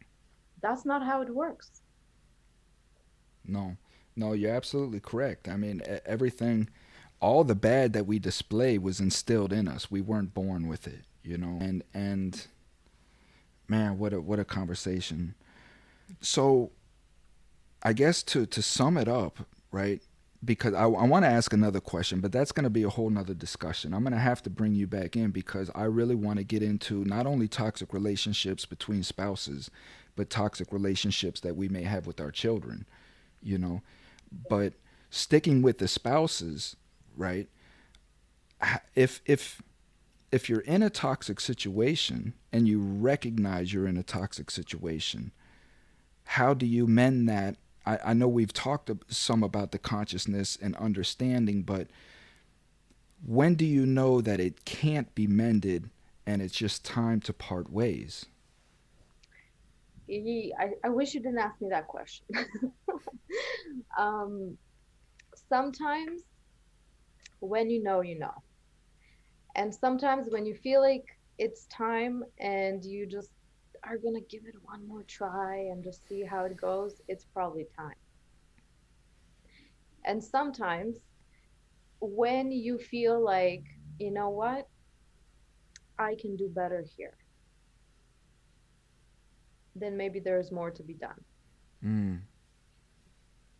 That's not how it works. No, no, you're absolutely correct. I mean, everything, all the bad that we display was instilled in us. We weren't born with it, you know. And man, what a conversation. So I guess to sum it up, right? Because I want to ask another question, but that's going to be a whole nother discussion. I'm going to have to bring you back in because I really want to get into not only toxic relationships between spouses, but toxic relationships that we may have with our children, you know. But sticking with the spouses, right? If you're in a toxic situation and you recognize you're in a toxic situation, how do you mend that? I know we've talked some about the consciousness and understanding, but when do you know that it can't be mended and it's just time to part ways? I wish you didn't ask me that question. um, Sometimes when you know, you know. And sometimes when you feel like it's time and you just are going to give it one more try and just see how it goes, it's probably time. And sometimes when you feel like, you know what, I can do better here, then maybe there's more to be done. Mm,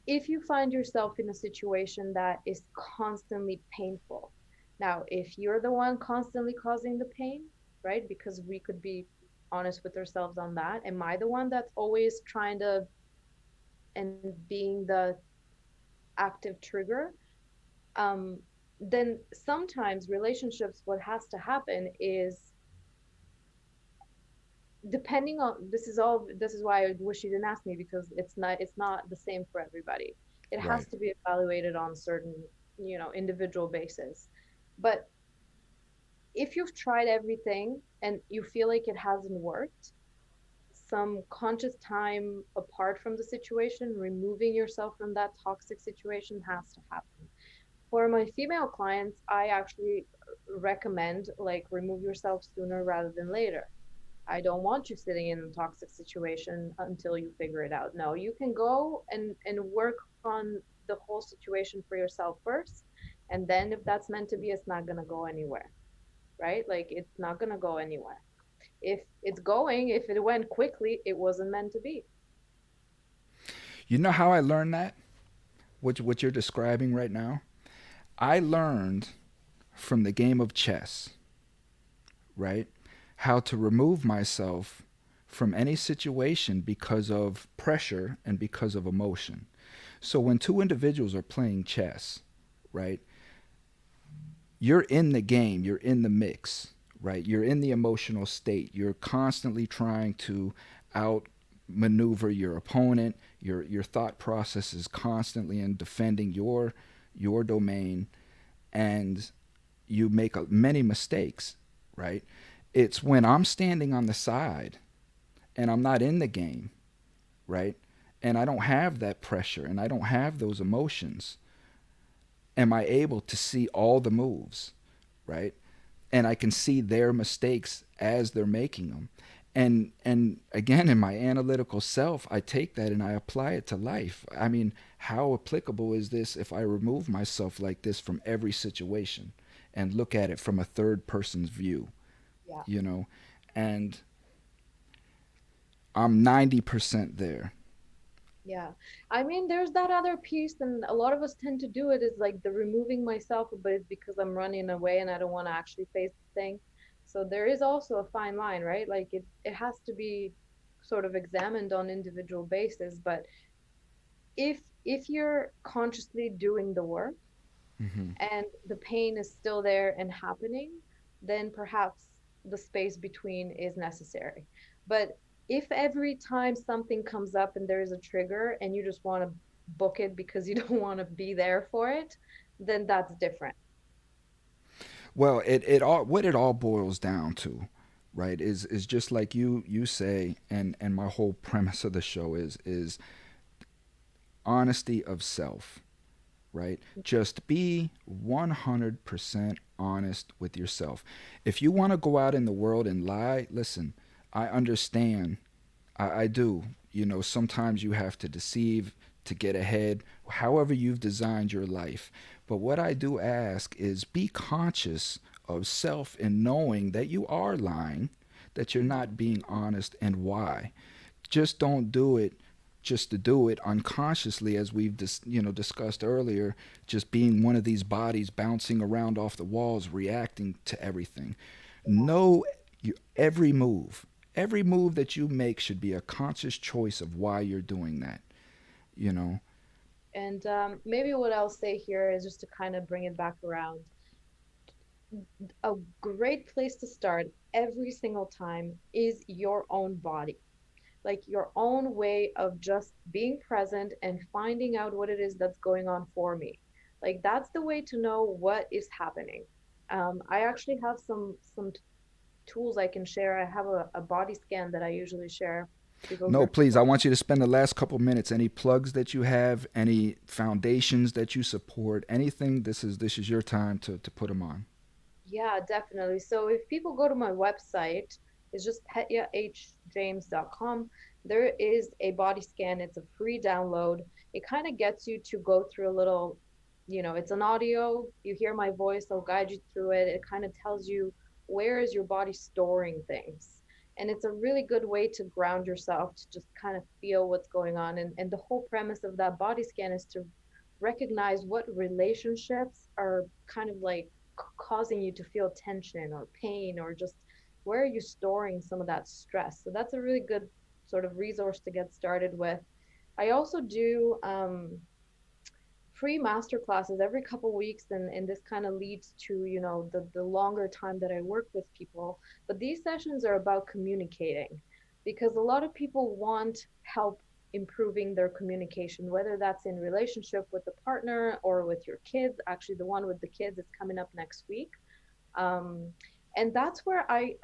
If you find yourself in a situation that is constantly painful, now, if you're the one constantly causing the pain, right? Because we could be honest with ourselves on that. Am I the one that's always trying to and being the active trigger? Um, then sometimes relationships, what has to happen is depending on this is why I wish you didn't ask me because it's not the same for everybody. It has right. to be evaluated on certain, individual basis. But if you've tried everything and you feel like it hasn't worked, some conscious time apart from the situation, removing yourself from that toxic situation has to happen. For my female clients, I actually recommend like remove yourself sooner rather than later. I don't want you sitting in a toxic situation until you figure it out. No, you can go and work on the whole situation for yourself first. And then if that's meant to be, it's not going to go anywhere, right? Like it's not going to go anywhere. If it went quickly, it wasn't meant to be. You know how I learned that? What you're describing right now? I learned from the game of chess, right? How to remove myself from any situation because of pressure and because of emotion. So when two individuals are playing chess, right, you're in the game, you're in the mix, right? You're in the emotional state. You're constantly trying to outmaneuver your opponent. Your thought process is constantly in defending your domain, and you make many mistakes, right? It's when I'm standing on the side and I'm not in the game, right? And I don't have that pressure and I don't have those emotions. Am I able to see all the moves, right? And I can see their mistakes as they're making them. And again, in my analytical self, I take that and I apply it to life. I mean, how applicable is this if I remove myself like this from every situation and look at it from a third person's view? Yeah. you know, and I'm 90% there. Yeah. I mean, there's that other piece, and a lot of us tend to do it is like the removing myself, but it's because I'm running away and I don't want to actually face the thing. So there is also a fine line, right? Like it has to be sort of examined on individual basis, but if you're consciously doing the work Hmm. and the pain is still there and happening, then perhaps the space between is necessary. But if every time something comes up and there is a trigger and you just want to book it because you don't want to be there for it, then that's different. Well, it all what it all boils down to, right, is just like you say, and my whole premise of the show is honesty of self, right? Just be 100% honest with yourself. If you want to go out in the world and lie, listen, I understand. I do. You know, sometimes you have to deceive to get ahead, however you've designed your life. But what I do ask is be conscious of self and knowing that you are lying, that you're not being honest, and why. Just don't do it just to do it unconsciously, as we've discussed earlier, just being one of these bodies bouncing around off the walls reacting to everything. Yeah. Know every move. Every move that you make should be a conscious choice of why you're doing that, you know. And maybe what I'll say here is just to kind of bring it back around. A great place to start every single time is your own body, like your own way of just being present and finding out what it is that's going on for me. Like that's the way to know what is happening. I actually have some tools I can share. I have a body scan that I usually share. People No, drift please, I away. want you to spend the last couple minutes. Any plugs that you have, any foundations that you support, anything. This is your time to put them on. Yeah, definitely. So if people go to my website, it's just petyahjames.com. There is a body scan. It's a free download. It kind of gets you to go through a little, it's an audio. You hear my voice, I'll guide you through it. It kind of tells you where is your body storing things. And it's a really good way to ground yourself to just kind of feel what's going on. And the whole premise of that body scan is to recognize what relationships are kind of like causing you to feel tension or pain, or just where are you storing some of that stress. So that's a really good sort of resource to get started with. I also do free master classes every couple weeks, and this kind of leads to the longer time that I work with people. But these sessions are about communicating, because a lot of people want help improving their communication, whether that's in relationship with the partner or with your kids. Actually, the one with the kids is coming up next week. um, and that's where I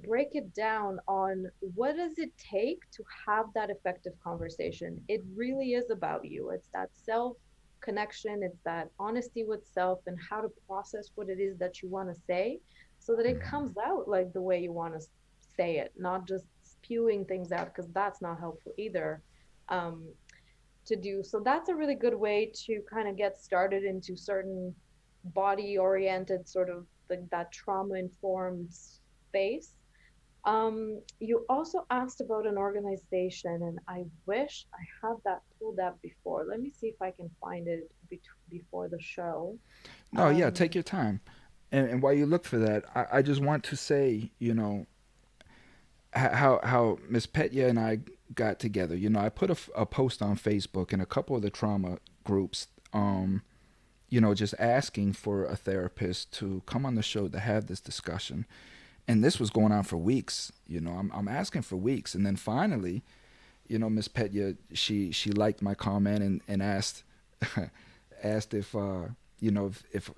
break it down on what does it take to have that effective conversation. It really is about you. It's that self connection, it's that honesty with self, and how to process what it is that you want to say so that it Mhm. comes out like the way you want to say it, not just spewing things out, because that's not helpful either. um, to do. So that's a really good way to kind of get started into certain body oriented, sort of like that trauma informed space. You also asked about an organization, and I wish I had that pulled up before. Let me see if I can find it before the show. No, yeah, Um, take your time. And while you look for that, I just want to say, how Miss Petya and I got together. I put a post on Facebook and a couple of the trauma groups, just asking for a therapist to come on the show to have this discussion. And this was going on for weeks. I'm asking for weeks, and then finally, Miss Petya, she liked my comment and asked asked if if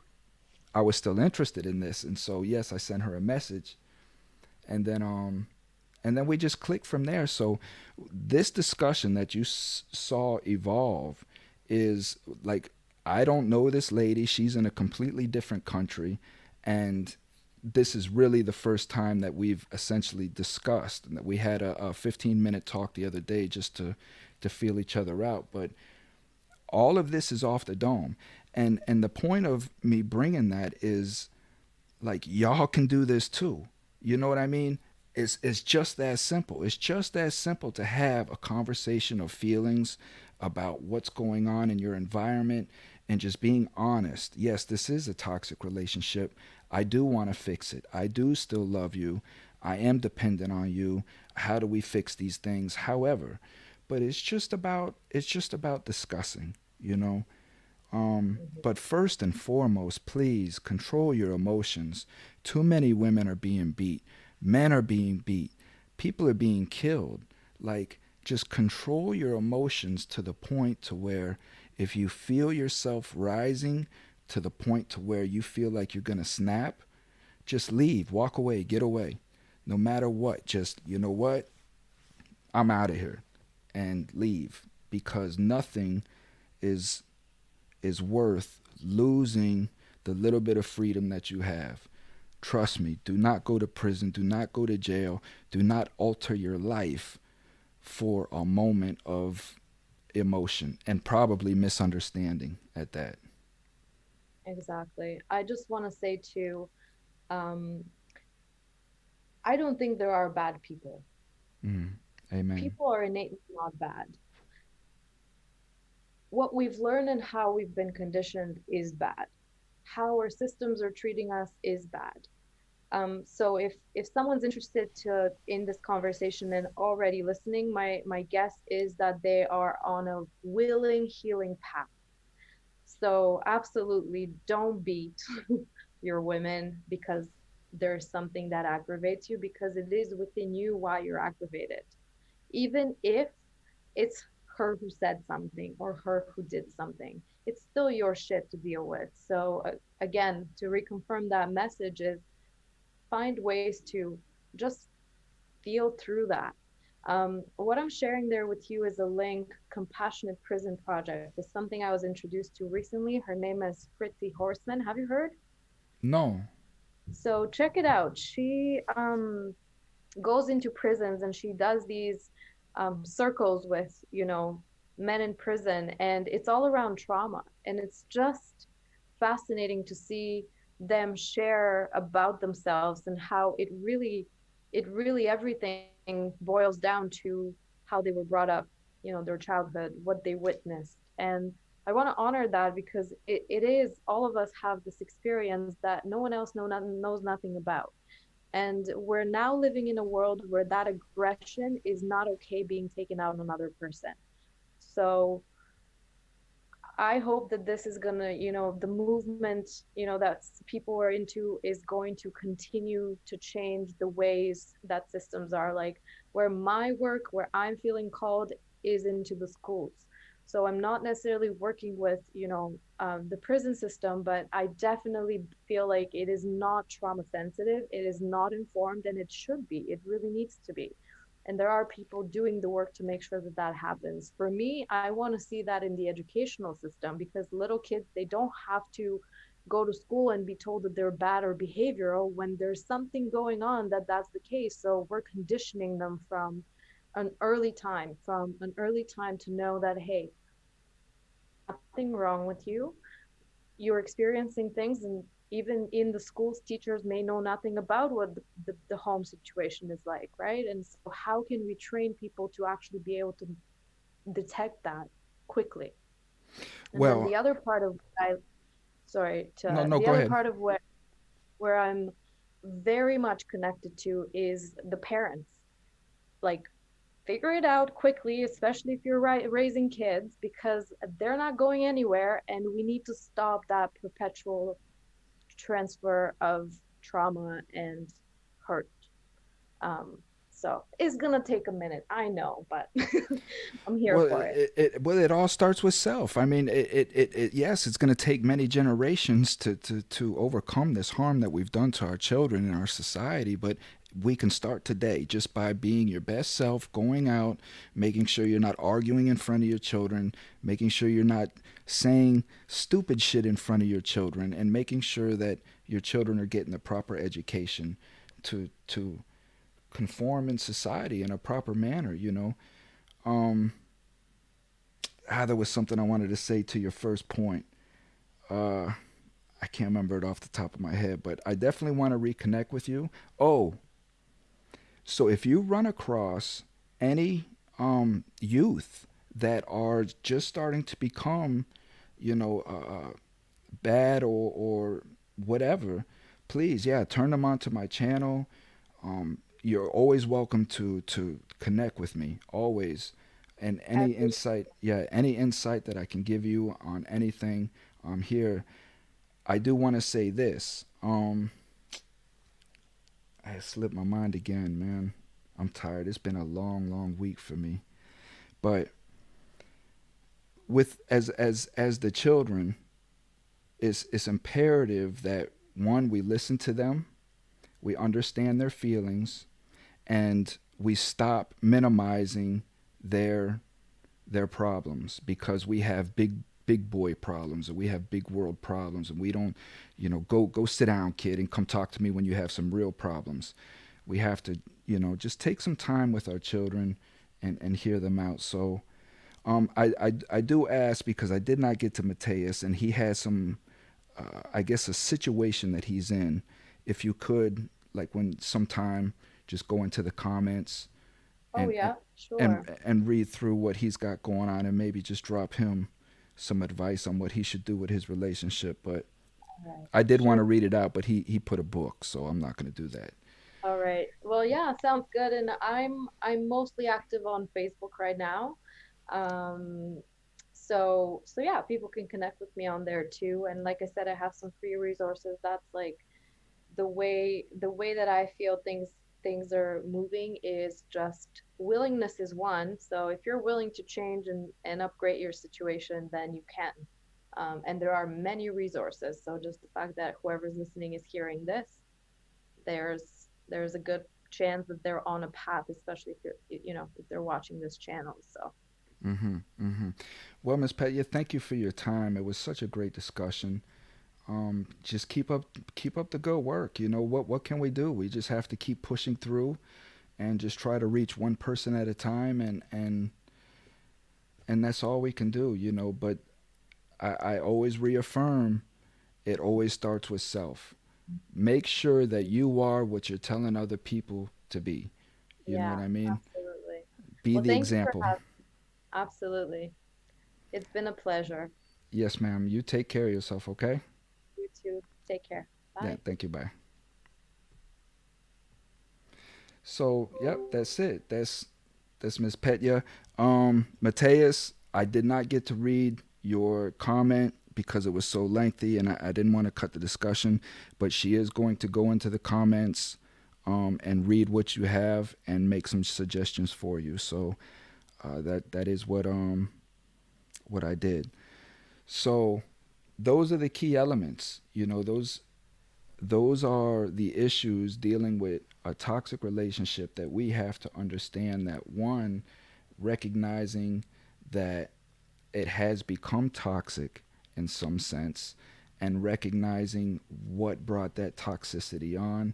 I was still interested in this. And so yes, I sent her a message, and then we just clicked from there. So this discussion that you saw evolve is like, I don't know this lady. She's in a completely different country, and this is really the first time that we've essentially discussed, and that we had a 15-minute talk the other day just to feel each other out. But all of this is off the dome, and the point of me bringing that is, like, y'all can do this too. You know what I mean? It's just that simple. It's just that simple to have a conversation of feelings about what's going on in your environment and just being honest. Yes, this is a toxic relationship. I do want to fix it. I do still love you. I am dependent on you. How do we fix these things? However, but it's just about discussing, you know. But first and foremost, please control your emotions. Too many women are being beat. Men are being beat. People are being killed. Like, just control your emotions to the point to where if you feel yourself rising to the point to where you feel like you're going to snap, just leave, walk away, get away. No matter what, just, you know what? I'm out of here and leave because nothing is is worth losing the little bit of freedom that you have. Trust me, do not go to prison, do not go to jail, do not alter your life for a moment of emotion and probably misunderstanding at that. Exactly. I just want to say too, um, I don't think there are bad people. Mm. Amen. People are innately not bad. What we've learned and how we've been conditioned is bad. How our systems are treating us is bad. So if someone's interested to in this conversation and already listening, my guess is that they are on a willing healing path. So absolutely don't beat your women because there's something that aggravates you because it is within you why you're aggravated. Even if it's her who said something or her who did something, it's still your shit to deal with. So again, to reconfirm that message is find ways to just feel through that. What I'm sharing there with you is a link. Compassionate Prison Project is something I was introduced to recently. Her name is Fritzi Horseman. Have you heard? No. So check it out. She goes into prisons and she does these circles with, men in prison, and it's all around trauma. And it's just fascinating to see them share about themselves and how it really everything boils down to how they were brought up, their childhood, what they witnessed. And I want to honor that because it is all of us have this experience that no one else knows nothing about. And we're now living in a world where that aggression is not okay being taken out on another person. So I hope that this is gonna, the movement, that people are into is going to continue to change the ways that systems are. Like where my work, where I'm feeling called, is into the schools. So I'm not necessarily working with, the prison system, but I definitely feel like it is not trauma sensitive. It is not informed, and it should be. It really needs to be. And there are people doing the work to make sure that that happens. For me, I want to see that in the educational system because little kids, they don't have to go to school and be told that they're bad or behavioral when there's something going on that that's the case. So we're conditioning them from an early time to know that, hey, nothing wrong with you. You're experiencing things, and even in the schools, teachers may know nothing about what the home situation is like, right? And so how can we train people to actually be able to detect that quickly? And then Well, the other part of I sorry no, to no, the go other ahead. part of where I'm very much connected to is the parents. Like figure it out quickly, especially if you're raising kids, because they're not going anywhere, and we need to stop that perpetual transfer of trauma and hurt. Um, so it's gonna take a minute, I know, but I'm here Well, for it. it all starts with self. I mean, yes, it's going to take many generations to overcome this harm that we've done to our children and our society, but we can start today just by being your best self, going out, making sure you're not arguing in front of your children, making sure you're not saying stupid shit in front of your children, and making sure that your children are getting the proper education to conform in society in a proper manner, you know. Um, there was something I wanted to say to your first point. Uh, I can't remember it off the top of my head, but I definitely want to reconnect with you. Oh, So if you run across any youth that are just starting to become, you know, bad or whatever, please, yeah, turn them onto my channel. You're always welcome to connect with me, always. And I any appreciate. insight, yeah, any insight that I can give you on anything, I'm here. I do want to say this. I slipped my mind again, man. I'm tired. It's been a long, long week for me. But with as the children, it's imperative that one, we listen to them, we understand their feelings, and we stop minimizing their their problems, because we have big boy problems, and we have big world problems, and we don't, go sit down, kid, and come talk to me when you have some real problems. We have to, just take some time with our children and hear them out. So I do ask, because I did not get to Mateus, and he has some, I guess, a situation that he's in. If you could, like, when sometime, just go into the comments Oh and yeah, and sure. and read through what he's got going on, and maybe just drop him some advice on what he should do with his relationship. But All right. I did want Sure. to read it out, but he put a book, so I'm not going to do that. All right. Well, yeah, sounds good. And I'm mostly active on Facebook right now. Um, so yeah, people can connect with me on there too. And like I said, I have some free resources. That's like the way that I feel things are moving is just willingness is one. So if you're willing to change and upgrade your situation, then you can. And there are many resources. So just the fact that whoever's listening is hearing this, there's a good chance that they're on a path, especially if if they're watching this channel. So Mm-hmm. Well, Miss Petya, thank you for your time. It was such a great discussion. Just keep up the good work. What can we do? We just have to keep pushing through and just try to reach one person at a time, and that's all we can do. But I always reaffirm, it always starts with self. Make sure that you are what you're telling other people to be. You know what yeah, I mean? absolutely. Be Well, the thank you for example. having. Absolutely, it's been a pleasure. Yes, ma'am. You take care of yourself, okay? You too. Take care. Yeah, Bye. thank you. Bye. So, yep, that's it. That's Miss Petya. Mateus, I did not get to read your comment because it was so lengthy, and I didn't want to cut the discussion. But she is going to go into the comments, and read what you have and make some suggestions for you. So that is what I did. So those are the key elements. Those are the issues dealing with a toxic relationship, that we have to understand. That one, recognizing that it has become toxic in some sense, and recognizing what brought that toxicity on,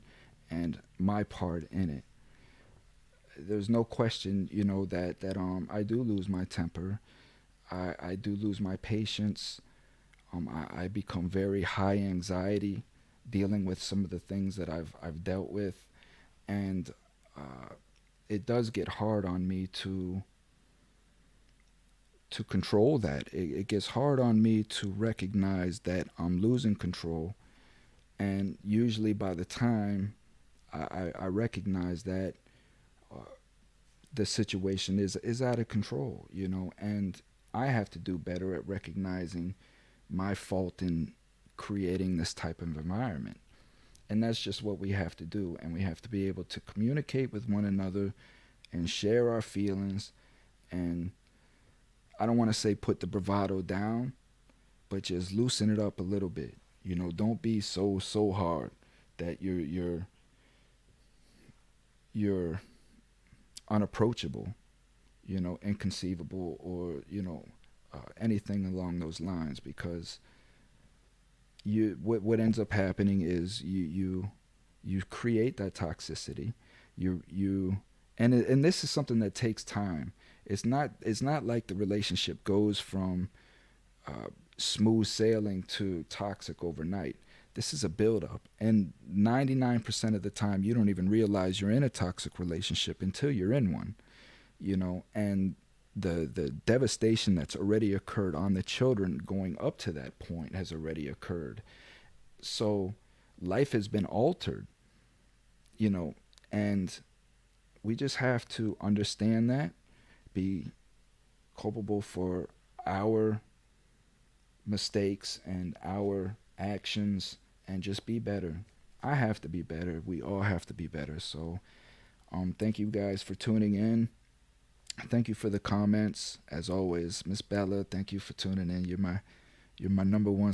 and my part in it. There's no question, that I do lose my temper. I do lose my patience. I become very high anxiety dealing with some of the things that I've dealt with, and uh, it does get hard on me to control that. It gets hard on me to recognize that I'm losing control, and usually by the time I recognize that, uh, the situation is out of control, and I have to do better at recognizing my fault in creating this type of environment. And that's just what we have to do. And we have to be able to communicate with one another and share our feelings. And I don't want to say put the bravado down, but just loosen it up a little bit. Don't be so hard that you're unapproachable, inconceivable, or anything along those lines. Because what ends up happening is you create that toxicity. You you and and this is something that takes time. It's not like the relationship goes from uh, smooth sailing to toxic overnight. This is a buildup. And 99% of the time, you don't even realize you're in a toxic relationship until you're in one, and the devastation that's already occurred on the children going up to that point has already occurred. So life has been altered, you know, and we just have to understand that, be culpable for our mistakes and our actions, and just be better. I have to be better. We all have to be better. So, thank you guys for tuning in. Thank you for the comments, as always, Miss Bella. Thank you for tuning in. You're my number one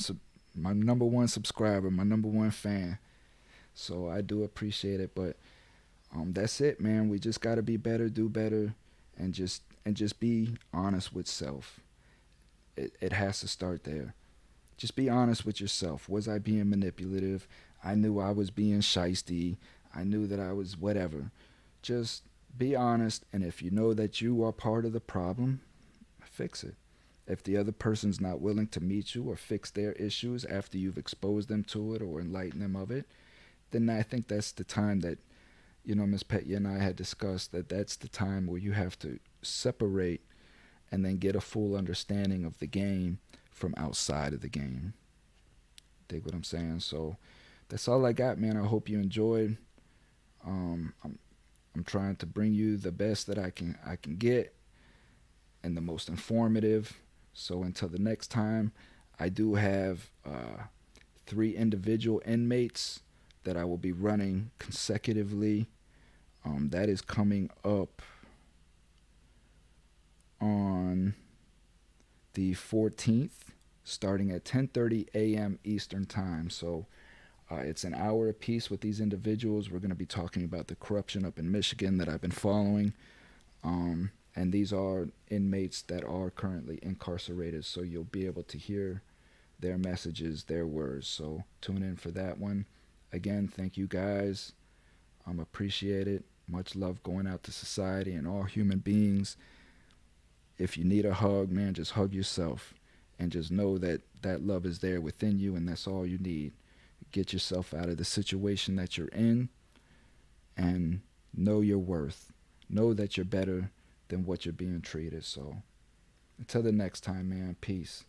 my number one subscriber, my number one fan. So I do appreciate it. But that's it, man. We just gotta be better, do better, and just be honest with self. It has to start there. Just be honest with yourself. Was I being manipulative? I knew I was being shisty. I knew that I was whatever. Just be honest, and if you know that you are part of the problem, fix it. If the other person's not willing to meet you or fix their issues after you've exposed them to it or enlightened them of it, then I think that's the time that, Miss Petya and I had discussed that that's the time where you have to separate and then get a full understanding of the game from outside of the game. Dig what I'm saying? So that's all I got, man. I hope you enjoyed. I'm trying to bring you the best that I can get and the most informative. So until the next time, I do have 3 individual inmates that I will be running consecutively. That is coming up on the 14th, starting at 10:30 a.m. Eastern Time. So it's an hour apiece with these individuals. We're going to be talking about the corruption up in Michigan that I've been following. And these are inmates that are currently incarcerated, so you'll be able to hear their messages, their words. So tune in for that one. Again, thank you guys. Appreciate it. Much love going out to society and all human beings. If you need a hug, man, just hug yourself and just know that that love is there within you, and that's all you need. Get yourself out of the situation that you're in and know your worth. Know that you're better than what you're being treated. So until the next time, man, peace.